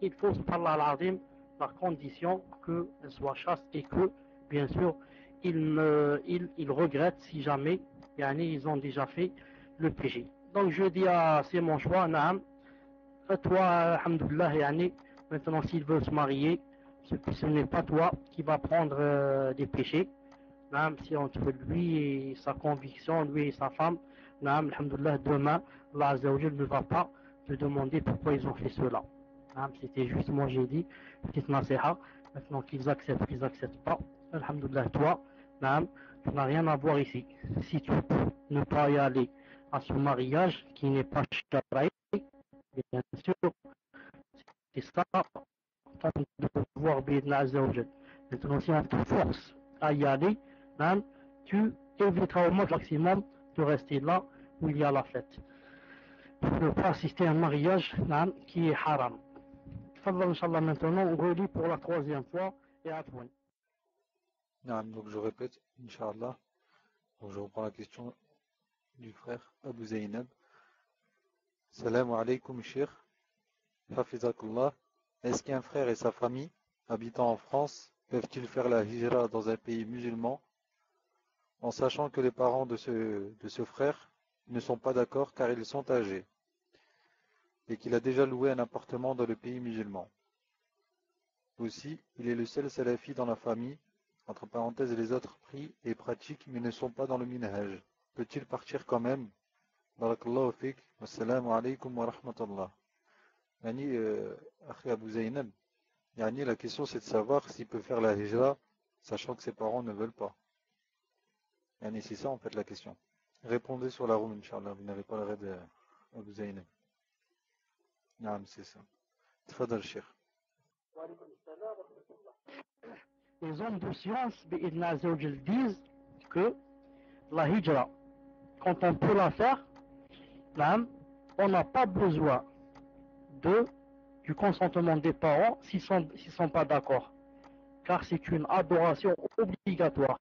il faut, par l'azim, la condition qu'elle soit chaste et que, bien sûr, ils regrettent si jamais ils ont déjà fait le péché. Donc je dis, c'est mon choix, naam. Toi, alhamdoulilah, maintenant s'il veut se marier, ce n'est pas toi qui va prendre des péchés, même si entre lui et sa conviction, lui et sa femme, alhamdoulilah, demain, Allah Azza wa Jal ne va pas te demander pourquoi ils ont fait cela. C'était juste, moi j'ai dit, petite nasiha, maintenant qu'ils acceptent pas, alhamdoulilah, toi, tu n'as rien à voir ici. Si tu peux ne pas y aller à ce mariage qui n'est pas sharaï, bien sûr, c'est ça ton devoir, bi'idna Azza wa Jal. Maintenant, si on te force à y aller, tu éviteras au maximum de rester là où il y a la fête. Pour ne pas assister à un mariage qui est haram. Fadlan, Inch'Allah, maintenant, on relit pour la troisième fois et à toi. Donc je répète, Inch'Allah. Donc je reprends la question du frère Abu Zainab. Salam alaykoum, Cheikh. Hafizakallah. Est-ce qu'un frère et sa famille, habitant en France, peuvent-ils faire la hijra dans un pays musulman, en sachant que les parents de ce frère ne sont pas d'accord car ils sont âgés, et qu'il a déjà loué un appartement dans le pays musulman? Aussi, il est le seul salafi dans la famille, entre parenthèses les autres prient et pratiquent mais ne sont pas dans le minhaj. Peut-il partir quand même? Barakallahu fik, wassalamu alaykum wa rahmatullah. Yani, Akhi Abu Zaynab, yani, la question c'est de savoir s'il peut faire la hijra, sachant que ses parents ne veulent pas. Yani, c'est ça en fait la question. Répondez sur la room, Inch'Allah, vous n'avez pas l'arrêt de Abu Zaynab. Naam, c'est ça. Tfadal, Cheikh. Les hommes de science, disent que la hijra, quand on peut la faire, on n'a pas besoin du consentement des parents s'ils sont pas d'accord. Car c'est une adoration obligatoire.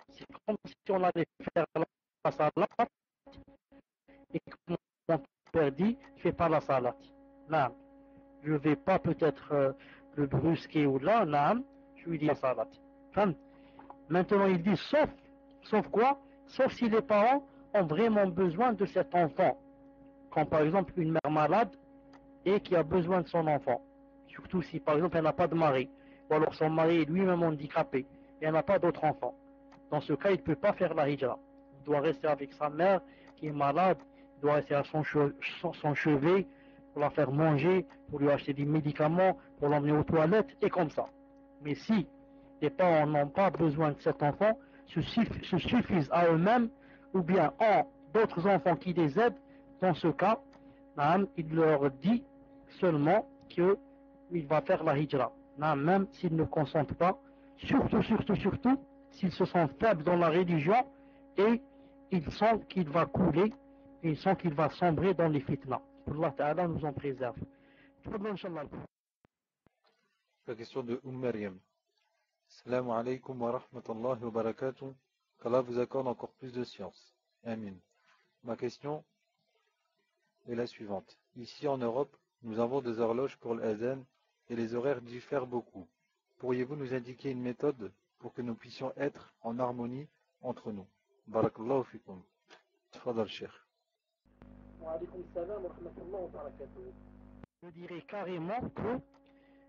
C'est comme si on allait faire la salat et que mon père dit, fais pas la salat. Là, je vais pas peut-être le brusquer ou là, je lui dis la salat. Maintenant, il dit sauf quoi? Sauf si les parents ont vraiment besoin de cet enfant. Comme par exemple une mère malade et qui a besoin de son enfant. Surtout si par exemple elle n'a pas de mari, ou alors son mari est lui-même handicapé et elle n'a pas d'autre enfant. Dans ce cas, il ne peut pas faire la hijra. Il doit rester avec sa mère qui est malade, il doit rester à son chevet pour la faire manger, pour lui acheter des médicaments, pour l'emmener aux toilettes et comme ça. Mais si les parents n'ont pas besoin de cet enfant, se suffisent à eux-mêmes ou bien ont d'autres enfants qui les aident, dans ce cas, il leur dit seulement qu'il va faire la hijra. Même s'ils ne consentent pas, surtout, s'ils se sentent faibles dans la religion et ils sentent qu'il va couler, et ils sentent qu'il va sombrer dans les fitna. Allah Ta'ala nous en préserve. La question de Maryam. Salam alaykum wa rahmatullahi wa barakatuh. Qu'Allah vous accorde encore plus de science. Amin. Ma question est la suivante. Ici en Europe, nous avons des horloges pour l'adhan et les horaires diffèrent beaucoup. Pourriez-vous nous indiquer une méthode pour que nous puissions être en harmonie entre nous? Barakallahu fikum. Tfadal, Cheikh. Wa alaykum salam wa rahmatullahi wa barakatuh. Je dirais carrément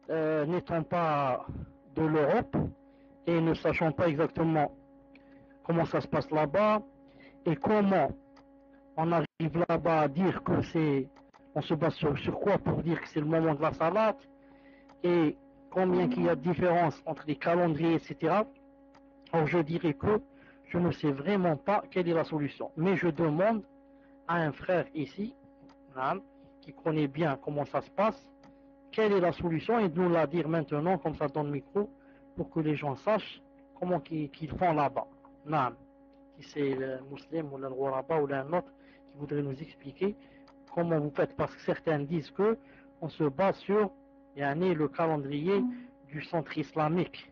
que, n'étant pas de l'Europe et ne sachant pas exactement comment ça se passe là-bas et comment on arrive là-bas à dire que on se base sur quoi pour dire que c'est le moment de la salat et combien qu'il y a de différence entre les calendriers, etc. Alors je dirais que je ne sais vraiment pas quelle est la solution. Mais je demande à un frère ici, qui connaît bien comment ça se passe, quelle est la solution et de nous la dire maintenant, comme ça dans le micro, pour que les gens sachent comment qu'ils font là-bas. Si c'est le musulman ou le ghuraba ou un autre qui voudrait nous expliquer comment vous faites, parce que certains disent que on se base sur le calendrier du centre islamique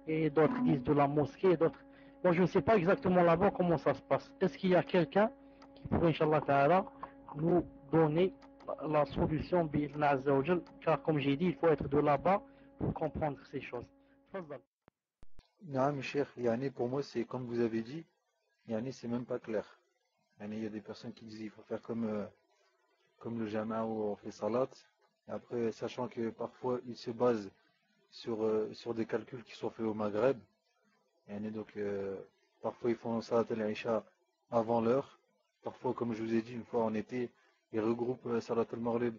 et d'autres disent de la mosquée et d'autres. Moi je ne sais pas exactement là-bas comment ça se passe. Est-ce qu'il y a quelqu'un qui pourrait, Inch'Allah Ta'ala, nous donner la solution, car comme j'ai dit, il faut être de là-bas pour comprendre ces choses. Naam, Cheikh, yani, pour moi, c'est comme vous avez dit, yani, c'est même pas clair. Yani, il y a des personnes qui disent qu'il faut faire comme le jama où on fait salat. Et après, sachant que parfois, ils se basent sur des calculs qui sont faits au Maghreb. Yani, donc, parfois, ils font salat al-Isha avant l'heure. Parfois, comme je vous ai dit, une fois en été, ils regroupent salat al-Maghrib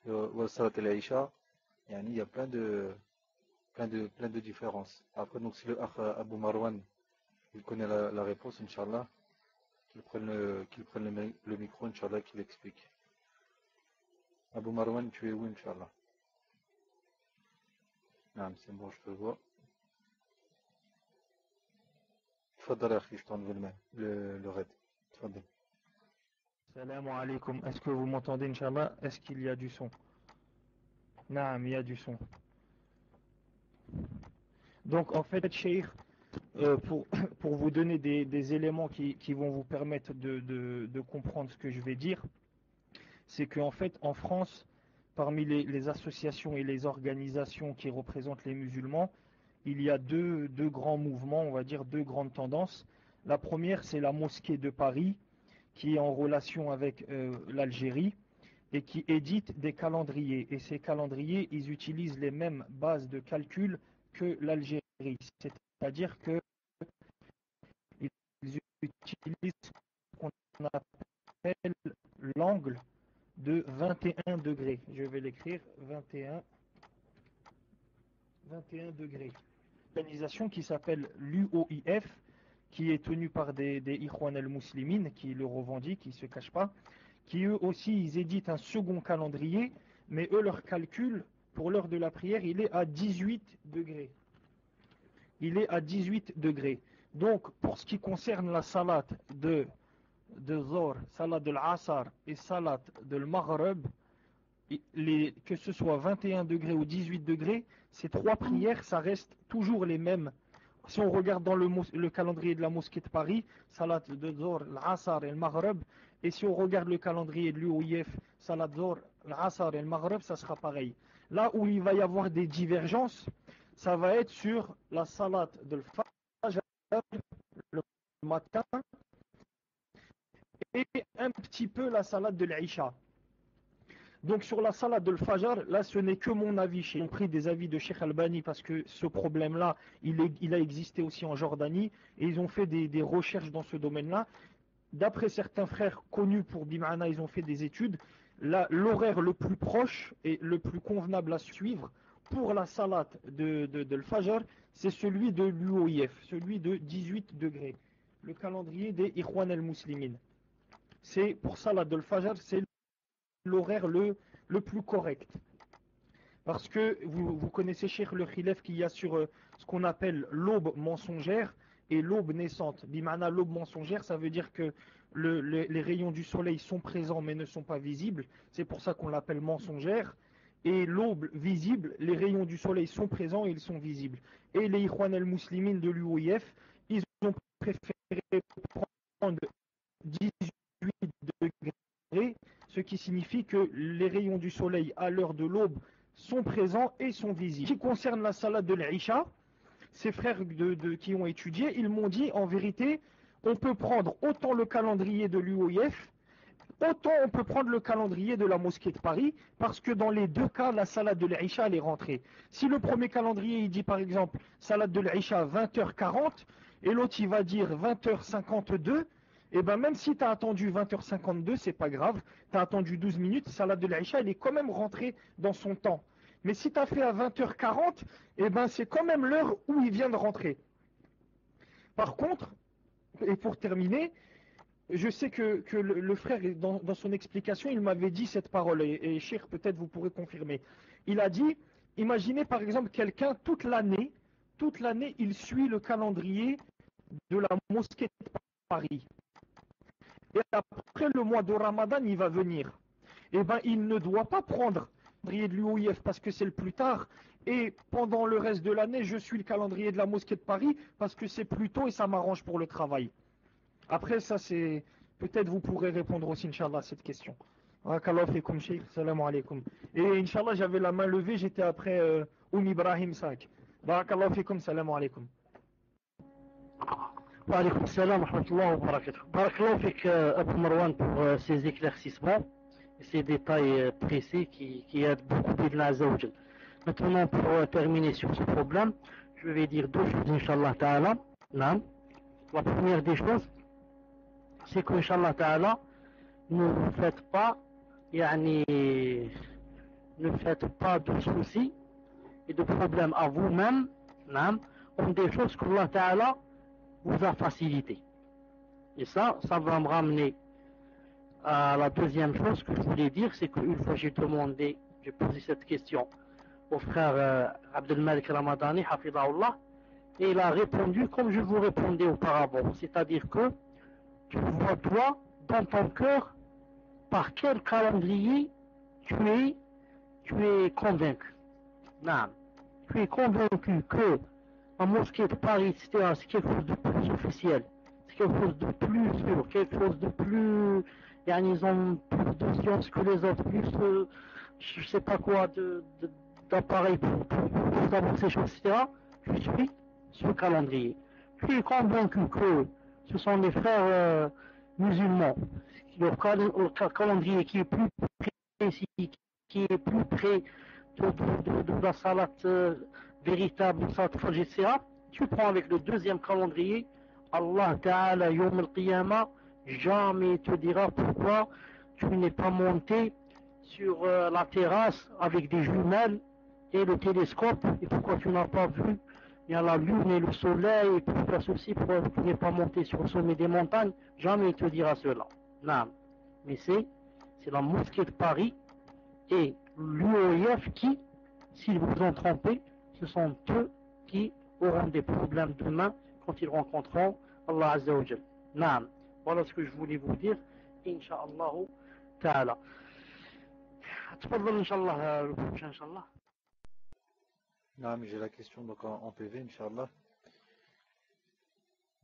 ou salat al-Isha. Yani, il y a plein de différences. Après, donc, si le Akh Abu Marwan, il connaît la réponse, Inch'Allah, qu'il prenne le micro, Inch'Allah, qu'il explique. Abu Marwan, tu es où, Inch'Allah? Ah, c'est bon, je te vois. Tfadal, Akhi, je t'enlève le raid. Tfadal. Salam alaikum. Est-ce que vous m'entendez, Inch'Allah? Est-ce qu'il y a du son? Naam, il y a du son. Donc, en fait, Cheikh, pour vous donner des éléments qui vont vous permettre de comprendre ce que je vais dire, c'est qu'en fait, en France, parmi les associations et les organisations qui représentent les musulmans, il y a deux grands mouvements, on va dire deux grandes tendances. La première, c'est la mosquée de Paris, qui est en relation avec l'Algérie et qui édite des calendriers. Et ces calendriers, ils utilisent les mêmes bases de calcul que l'Algérie. C'est-à-dire qu'ils utilisent ce qu'on appelle l'angle de 21 degrés. Je vais l'écrire, 21 degrés. L'organisation qui s'appelle l'UOIF, qui est tenue par des Ikhwan al-Muslimin, qui le revendiquent, qui ne se cachent pas, qui eux aussi, ils éditent un second calendrier, mais eux, leur calcul, pour l'heure de la prière, il est à 18 degrés. Il est à 18 degrés. Donc, pour ce qui concerne la salat de Zohr, salat de l'Asar et salat de l'Maghrib, que ce soit 21 degrés ou 18 degrés, ces trois prières, ça reste toujours les mêmes. Si on regarde dans le calendrier de la mosquée de Paris, salat de Zohr, l'Asar et le Maghrib, et si on regarde le calendrier de l'UOIF, salat de Zohr, l'Asar et le Maghrib, ça sera pareil. Là où il va y avoir des divergences, ça va être sur la salat de l'Fajr, le matin, et un petit peu la salat de l'Isha. Donc sur la salat de l'Fajr, là ce n'est que mon avis. J'ai pris des avis de Cheikh Albani parce que ce problème-là, il a existé aussi en Jordanie et ils ont fait des recherches dans ce domaine-là. D'après certains frères connus pour Bimana, ils ont fait des études. L'horaire le plus proche et le plus convenable à suivre pour la salat de l'Fajr, c'est celui de l'UOIF, celui de 18 degrés. Le calendrier des Ikhwan al-Muslimin. C'est pour salat de l'Fajr, c'est l'horaire le plus correct. Parce que vous connaissez Cheikh le khilaf qu'il y a sur ce qu'on appelle l'aube mensongère et l'aube naissante. Bimana, l'aube mensongère, ça veut dire que les rayons du soleil sont présents mais ne sont pas visibles. C'est pour ça qu'on l'appelle mensongère. Et l'aube visible, les rayons du soleil sont présents et ils sont visibles. Et les Ikhwan al-Muslimin de l'UOIF, ils ont préféré prendre 18 degrés, ce qui signifie que les rayons du soleil à l'heure de l'aube sont présents et sont visibles. Ce qui concerne la salat de l'Isha, ces frères qui ont étudié, ils m'ont dit en vérité, on peut prendre autant le calendrier de l'UOIF, autant on peut prendre le calendrier de la mosquée de Paris, parce que dans les deux cas, la salat de l'Isha elle est rentrée. Si le premier calendrier il dit par exemple salat de l'Isha 20h40 et l'autre il va dire 20h52, et bien même si tu as attendu 20h52, c'est pas grave, tu as attendu 12 minutes, salat de l'Isha, elle est quand même rentrée dans son temps. Mais si tu as fait à 20h40, et ben c'est quand même l'heure où il vient de rentrer. Par contre, et pour terminer, je sais que le frère, dans son explication, il m'avait dit cette parole, et Cheikh, peut-être vous pourrez confirmer. Il a dit, imaginez par exemple quelqu'un, toute l'année, il suit le calendrier de la mosquée de Paris. Et après le mois de Ramadan, il va venir. Et ben, il ne doit pas prendre le calendrier de l'UOIF parce que c'est le plus tard. Et pendant le reste de l'année, je suis le calendrier de la mosquée de Paris parce que c'est plus tôt et ça m'arrange pour le travail. Après, ça c'est... Peut-être vous pourrez répondre aussi, Inch'Allah, à cette question. Barakallahu fikum, Cheikh. Salam alaikum. Et Inch'Allah, j'avais la main levée, j'étais après Ibrahim Sak. Barakallahu fikum, salam alaikum. Wa alaykoum salam wa rahmatullahi wa barakatuh. Barakallahu fik Abu Marwan pour ces éclaircissements et ces détails précis qui aident beaucoup Bidna Azzawajal. Maintenant, pour terminer sur ce problème, je vais dire deux choses, Inch'Allah Ta'ala. La première des choses, c'est que, Inch'Allah Ta'ala, ne faites pas de soucis et de problèmes à vous-même, comme des choses que Allah Ta'ala vous a facilitées. Et ça va me ramener à la deuxième chose que je voulais dire, c'est qu'une fois j'ai posé cette question au frère Abdelmalik Ramadani, Hafidahullah, et il a répondu comme je vous répondais auparavant, c'est-à-dire que tu vois toi, dans ton cœur, par quel calendrier tu es convaincu. Non. Tu es convaincu que la mosquée de Paris, c'est quelque chose de plus officiel, c'est quelque chose de plus sûr, quelque chose de plus ils ont plus de science que les autres, plus je sais pas quoi d'appareils pour savoir ces choses, etc. Je suis ce calendrier. Je suis convaincu que ce sont les frères musulmans. Leur calendrier qui est plus précis, qui est plus près de la salat véritable, salat fajr, etc. Tu prends avec le deuxième calendrier, Allah Ta'ala Yom al-Qiyamah jamais te dira pourquoi tu n'es pas monté sur la terrasse avec des jumelles et le télescope et pourquoi tu n'as pas vu la lune et le soleil et pour faire ceci, pourquoi tu n'es pas monté sur le sommet des montagnes, jamais il te dira cela. Non. Mais c'est la mosquée de Paris et l'UOIF qui, s'ils vous ont trompé, ce sont eux qui auront des problèmes demain quand ils rencontreront Allah Azza wa Jal. Naam. Voilà ce que je voulais vous dire. Inch'Allah ta'ala. تفضل إن شاء الله le prochain إن شاء الله. Non, mais j'ai la question donc en PV, Inch'Allah.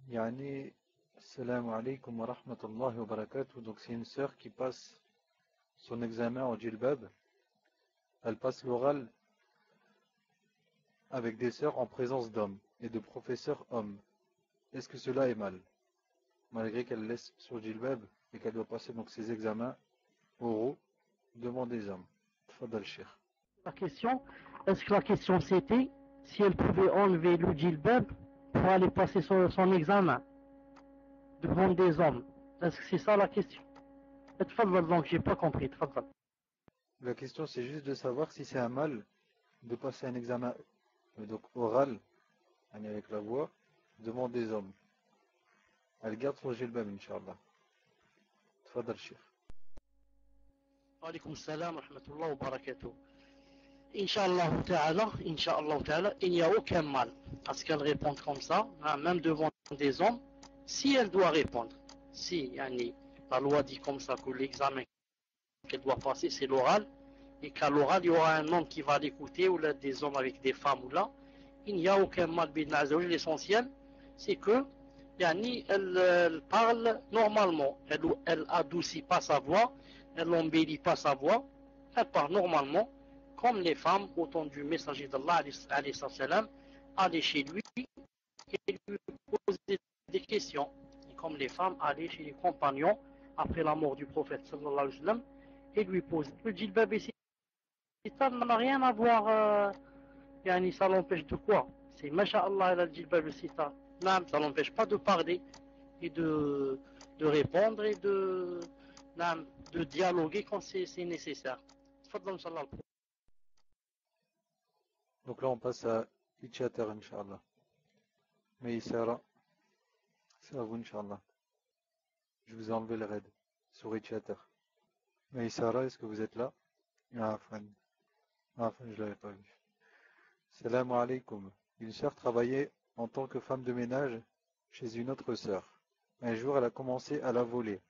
Yani, Assalamu alaikum wa rahmatullahi wa barakatuh. Donc c'est une sœur qui passe son examen en djilbab. Elle passe l'oral avec des sœurs en présence d'hommes et de professeurs hommes. Est-ce que cela est mal? Malgré qu'elle laisse son djilbab et qu'elle doit passer donc ses examens oraux devant des hommes. Tfadal Cheikh. La question, est-ce que la question c'était si elle pouvait enlever le djilbab pour aller passer son examen devant des hommes? Est-ce que c'est ça la question? Tfadal, donc j'ai pas compris. Tfadal. La question c'est juste de savoir si c'est un mal de passer un examen donc oral avec la voix devant des hommes. Elle garde son djilbab, Inch'Allah. Tfadal Cheikh. Wa alaykum salam wa rahmatullah wa barakatuh. Inch'Allah ta'ala, il n'y a aucun mal à ce qu'elle réponde comme ça, même devant des hommes, si elle doit répondre. Si la loi dit comme ça que l'examen qu'elle doit passer, c'est l'oral, et qu'à l'oral, il y aura un homme qui va l'écouter, ou là, des hommes avec des femmes, ou là, il n'y a aucun mal. L'essentiel, c'est que elle parle normalement, elle adoucit pas sa voix, elle n'embellit pas sa voix, elle parle normalement, comme les femmes, au temps du messager d'Allah, allaient chez lui et lui poser des questions. Et comme les femmes allaient chez les compagnons après la mort du prophète sallallahu alayhi wa sallam et lui poser le djilbab ici. Ça n'a rien à voir, ça l'empêche de quoi? C'est masha'Allah le djilbab sitar. Non, ça l'empêche pas de parler et de répondre et de dialoguer quand c'est nécessaire. Tfadal, Inch'Allah. Donc là on passe à Ichater, Inch'Allah. Mais Isara, c'est à vous, Inch'Allah. Je vous ai enlevé le raid sur Ichater. Mais Isara, est-ce que vous êtes là? Ah, je l'avais pas vu. Salam alaikum. Une sœur travaillait en tant que femme de ménage chez une autre sœur. Un jour, elle a commencé à la voler.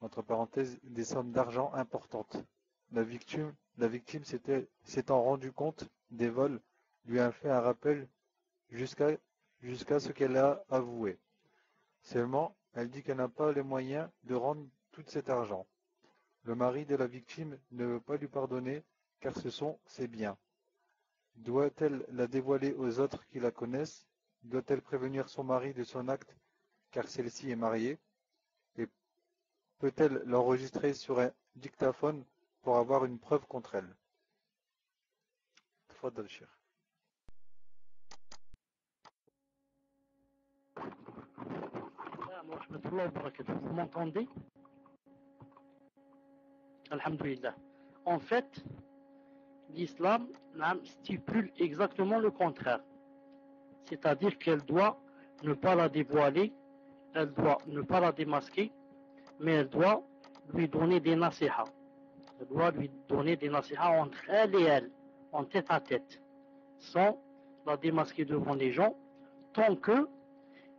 Entre parenthèses, des sommes d'argent importantes. La victime s'étant rendu compte des vols, lui a fait un rappel jusqu'à ce qu'elle a avoué. Seulement, elle dit qu'elle n'a pas les moyens de rendre tout cet argent. Le mari de la victime ne veut pas lui pardonner car ce sont ses biens. Doit-elle la dévoiler aux autres qui la connaissent? Doit-elle prévenir son mari de son acte car celle-ci est mariée? Et peut-elle l'enregistrer sur un dictaphone pour avoir une preuve contre elle? Tfadal Cheikh. Vous m'entendez? Alhamdulillah. En fait, l'islam stipule exactement le contraire. C'est-à-dire qu'elle doit ne pas la dévoiler, elle doit ne pas la démasquer, mais elle doit lui donner des nasiha. Elle doit lui donner des nasiha entre elle et elle, en tête à tête, sans la démasquer devant les gens, tant que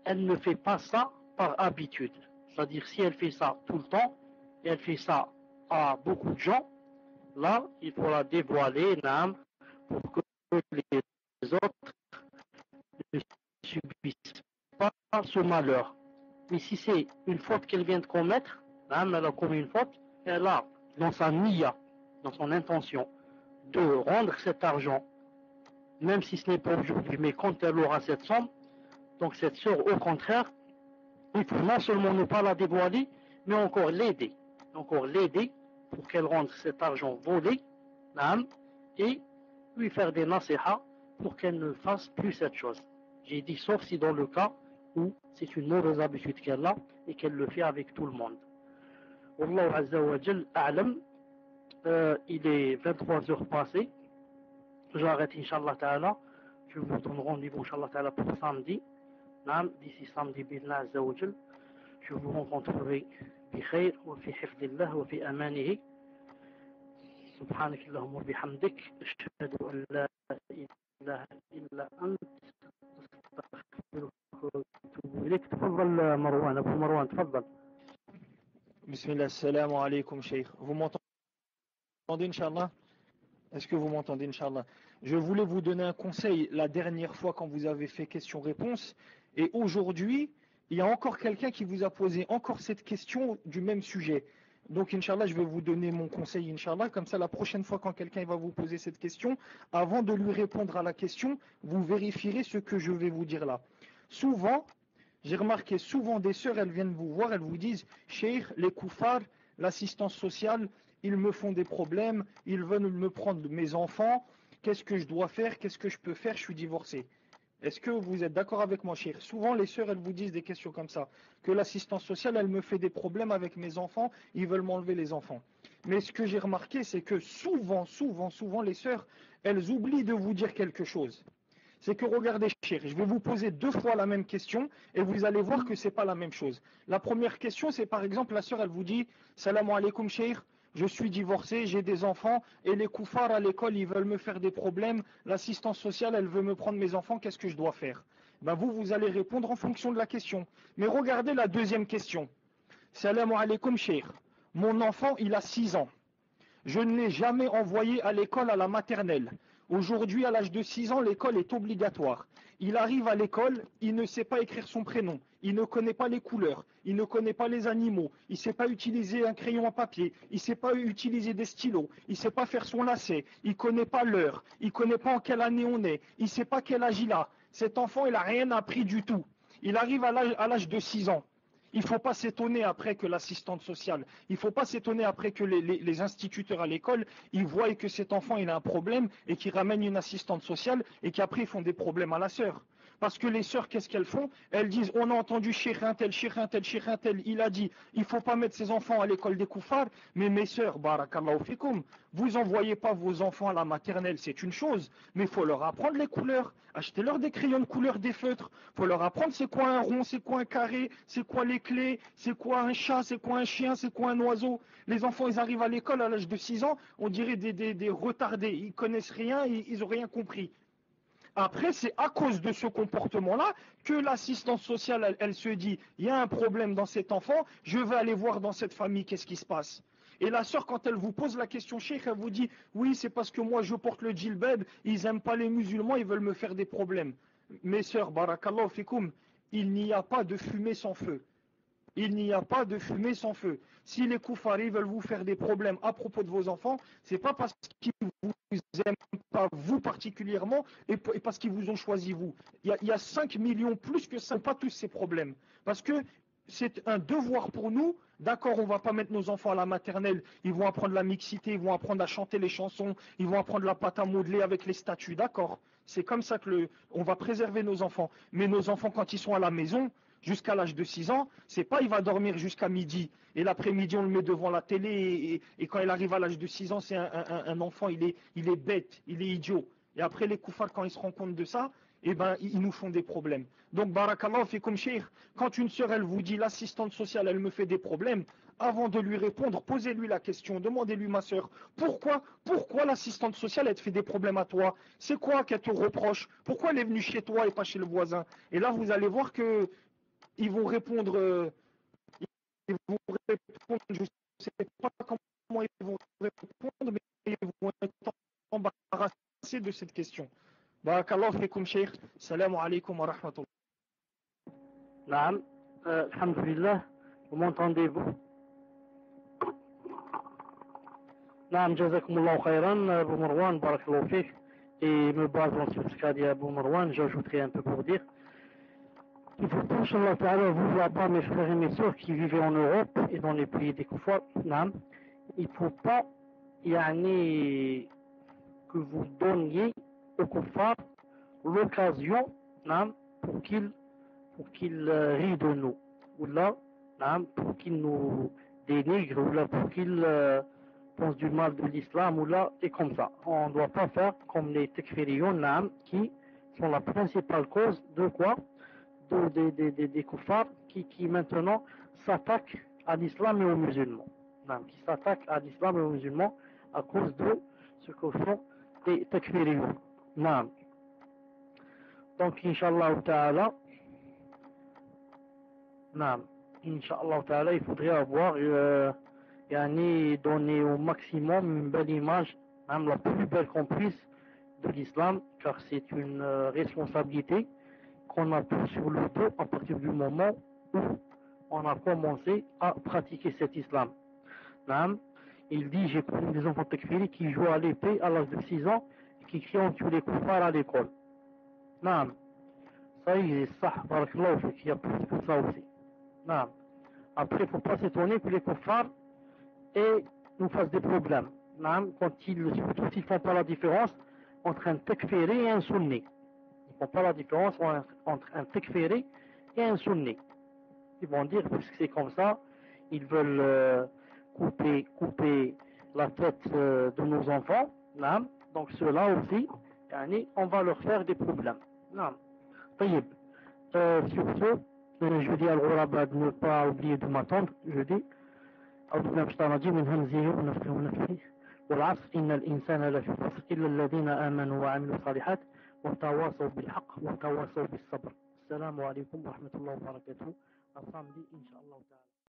elle ne fait pas ça par habitude. C'est-à-dire si elle fait ça tout le temps, et elle fait ça à beaucoup de gens, là, il faut la dévoiler, pour que les autres ne subissent pas ce malheur. Mais si c'est une faute qu'elle vient de commettre, elle a commis une faute, elle a, dans sa niya, dans son intention, de rendre cet argent, même si ce n'est pas aujourd'hui, mais quand elle aura cette somme, donc cette sœur, au contraire, il faut non seulement ne pas la dévoiler, mais encore l'aider. Encore l'aider pour qu'elle rende cet argent volé, et lui faire des nasiha pour qu'elle ne fasse plus cette chose. J'ai dit sauf si dans le cas où c'est une mauvaise habitude qu'elle a et qu'elle le fait avec tout le monde. Wallahu Azza wa Jal a'lam. Il est 23 heures passées. J'arrête Inch'Allah Ta'ala. Je vous donne rendez-vous Inch'Allah Ta'ala pour samedi. D'ici samedi, Billah Azza wa Jal, je vous rencontrerai بخير وفي حفظ الله وفي أمانه. سبحانك اللهم وبحمدك أشهد أن لا إله إلا أنت أستغفرك وأتوب إليك. تفضل مروان، أبو مروان تفضل. Bismillah, salam alaykum, Cheikh. Vous m'entendez, Inch'Allah? Est-ce que vous m'entendez, Inch'Allah? Je voulais vous donner un conseil la dernière fois quand vous avez fait question-réponse. Et aujourd'hui, il y a encore quelqu'un qui vous a posé encore cette question du même sujet. Donc, Inch'Allah, je vais vous donner mon conseil, Inch'Allah. Comme ça, la prochaine fois quand quelqu'un va vous poser cette question, avant de lui répondre à la question, vous vérifierez ce que je vais vous dire là. Souvent, j'ai remarqué, souvent des sœurs, elles viennent vous voir, elles vous disent « Cheikh, les koufars, l'assistance sociale, ils me font des problèmes, ils veulent me prendre mes enfants, qu'est-ce que je dois faire, qu'est-ce que je peux faire, je suis divorcé ». Est-ce que vous êtes d'accord avec moi, Cheikh? Souvent, les sœurs, elles vous disent des questions comme ça, que l'assistance sociale, elle me fait des problèmes avec mes enfants, ils veulent m'enlever les enfants. Mais ce que j'ai remarqué, c'est que souvent, les sœurs, elles oublient de vous dire quelque chose. C'est que regardez, Cheikh, je vais vous poser 2 fois la même question et vous allez voir que ce n'est pas la même chose. La première question, c'est par exemple, la sœur, elle vous dit « Salam alaikum, Cheikh, je suis divorcé, j'ai des enfants et les koufars à l'école, ils veulent me faire des problèmes, l'assistance sociale, elle veut me prendre mes enfants, qu'est-ce que je dois faire ?» Ben vous allez répondre en fonction de la question. Mais regardez la deuxième question. « Salam alaikum, Cheikh, mon enfant, il a 6 ans. Je ne l'ai jamais envoyé à l'école à la maternelle. Aujourd'hui, à l'âge de 6 ans, l'école est obligatoire. Il arrive à l'école, il ne sait pas écrire son prénom, il ne connaît pas les couleurs, il ne connaît pas les animaux, il ne sait pas utiliser un crayon à papier, il ne sait pas utiliser des stylos, il ne sait pas faire son lacet, il ne connaît pas l'heure, il ne connaît pas en quelle année on est, il ne sait pas quel âge il a. Cet enfant, il n'a rien appris du tout. Il arrive à l'âge de 6 ans. Il ne faut pas s'étonner après que l'assistante sociale, il ne faut pas s'étonner après que les instituteurs à l'école, ils voient que cet enfant il a un problème et qu'ils ramènent une assistante sociale et qu'après ils font des problèmes à la sœur. Parce que les sœurs, qu'est-ce qu'elles font? Elles disent, on a entendu Cheikh un tel, il a dit, il ne faut pas mettre ses enfants à l'école des koufars, mais mes sœurs, barakallahu fikoum, vous envoyez pas vos enfants à la maternelle, c'est une chose, mais il faut leur apprendre les couleurs, achetez-leur des crayons de couleur, des feutres, il faut leur apprendre c'est quoi un rond, c'est quoi un carré, c'est quoi les clés, c'est quoi un chat, c'est quoi un chien, c'est quoi un oiseau. Les enfants, ils arrivent à l'école à l'âge de 6 ans, on dirait des retardés, ils connaissent rien, ils n'ont rien compris. Après, c'est à cause de ce comportement-là que l'assistance sociale, elle se dit, il y a un problème dans cet enfant, je vais aller voir dans cette famille qu'est-ce qui se passe. Et la sœur, quand elle vous pose la question, Cheikh, elle vous dit, oui, c'est parce que moi je porte le djilbab, ils n'aiment pas les musulmans, ils veulent me faire des problèmes. Mes sœurs, barakallahu fikoum, il n'y a pas de fumée sans feu. Il n'y a pas de fumée sans feu. Si les koufari veulent vous faire des problèmes à propos de vos enfants, c'est pas parce qu'ils vous aiment pas vous particulièrement et parce qu'ils vous ont choisi vous. Il y a 5 millions plus que ça, pas tous ces problèmes. Parce que c'est un devoir pour nous. D'accord, on va pas mettre nos enfants à la maternelle, ils vont apprendre la mixité, ils vont apprendre à chanter les chansons, ils vont apprendre la pâte à modeler avec les statues, d'accord. C'est comme ça que on va préserver nos enfants. Mais nos enfants, quand ils sont à la maison, jusqu'à l'âge de 6 ans, c'est pas il va dormir jusqu'à midi et l'après-midi on le met devant la télé et quand il arrive à l'âge de 6 ans, c'est un enfant, il est bête, il est idiot. Et après les koufars, quand ils se rendent compte de ça, eh ben, ils nous font des problèmes. Donc, barakallahu fikum cheikh, quand une sœur, elle vous dit, l'assistante sociale, elle me fait des problèmes, avant de lui répondre, posez-lui la question, demandez-lui, ma sœur, pourquoi l'assistante sociale, elle te fait des problèmes à toi? C'est quoi qu'elle te reproche? Pourquoi elle est venue chez toi et pas chez le voisin? Et là, vous allez voir que ils vont répondre, je ne sais pas comment ils vont répondre, mais ils vont être embarrassés de cette question. Barakallahu fikum cheikh, salam alaikum wa rahmatullah. Naam, alhamdulillah, vous m'entendez-vous? نعم جزاكم الله خيرا أبو مروان بارك الله فيك. Et me basant sur ce qu'a dit Abou Marwan, j'ajouterai un peu pour dire il faut pas, Inch'Allah Ta'ala, vous là-bas, mes frères et mes sœurs qui vivent en Europe et dans les pays des kuffar, il ne faut pas yani, que vous donniez aux kuffar l'occasion pour qu'ils rient de nous, ou là, pour qu'ils nous dénigrent, ou là, pour qu'ils pensent du mal de l'islam, ou là, et comme ça. On ne doit pas faire comme les tekfiriyon, qui sont la principale cause de quoi? Des kuffars qui maintenant s'attaquent à l'islam et aux musulmans. Qui s'attaquent à l'islam et aux musulmans à cause de ce que font les takfiriyon. Donc, Inch'Allah Ta'ala, Inch'Allah Ta'ala, il faudrait avoir donné au maximum une belle image, même la plus belle qu'on puisse, de l'islam, car c'est une responsabilité qu'on a tous sur le dos à partir du moment où on a commencé à pratiquer cet islam. Il dit, j'ai connu des enfants takfiri qui jouent à l'épée à l'âge de 6 ans et qui crient on tue les kuffars à l'école. Ça y est, ça, barakallahu fik, il y a plus que ça aussi. Après, il ne faut pas s'étonner que les kuffars nous fassent des problèmes. Surtout s'ils ne font pas la différence entre un takfiri et un sunni. Ils ne font pas la différence entre un takfiri et un sunni. Ils vont dire, puisque c'est comme ça, ils veulent couper la tête de nos enfants. Donc ceux-là aussi, on va leur faire des problèmes. طيب. Sur ce, je dis à l'Ghuraba de ne pas oublier de m'attendre. Je dis, أعوذ بالله من الشيطان الرجيم من همزه ونفخه ونفخه والعصر إن الإنسان لفي خسر إلا الذين آمنوا وعملوا الصالحات وتواصوا بالحق وتواصوا بالصبر. السلام عليكم ورحمة الله وبركاته. الصامدي إن شاء الله تعالى.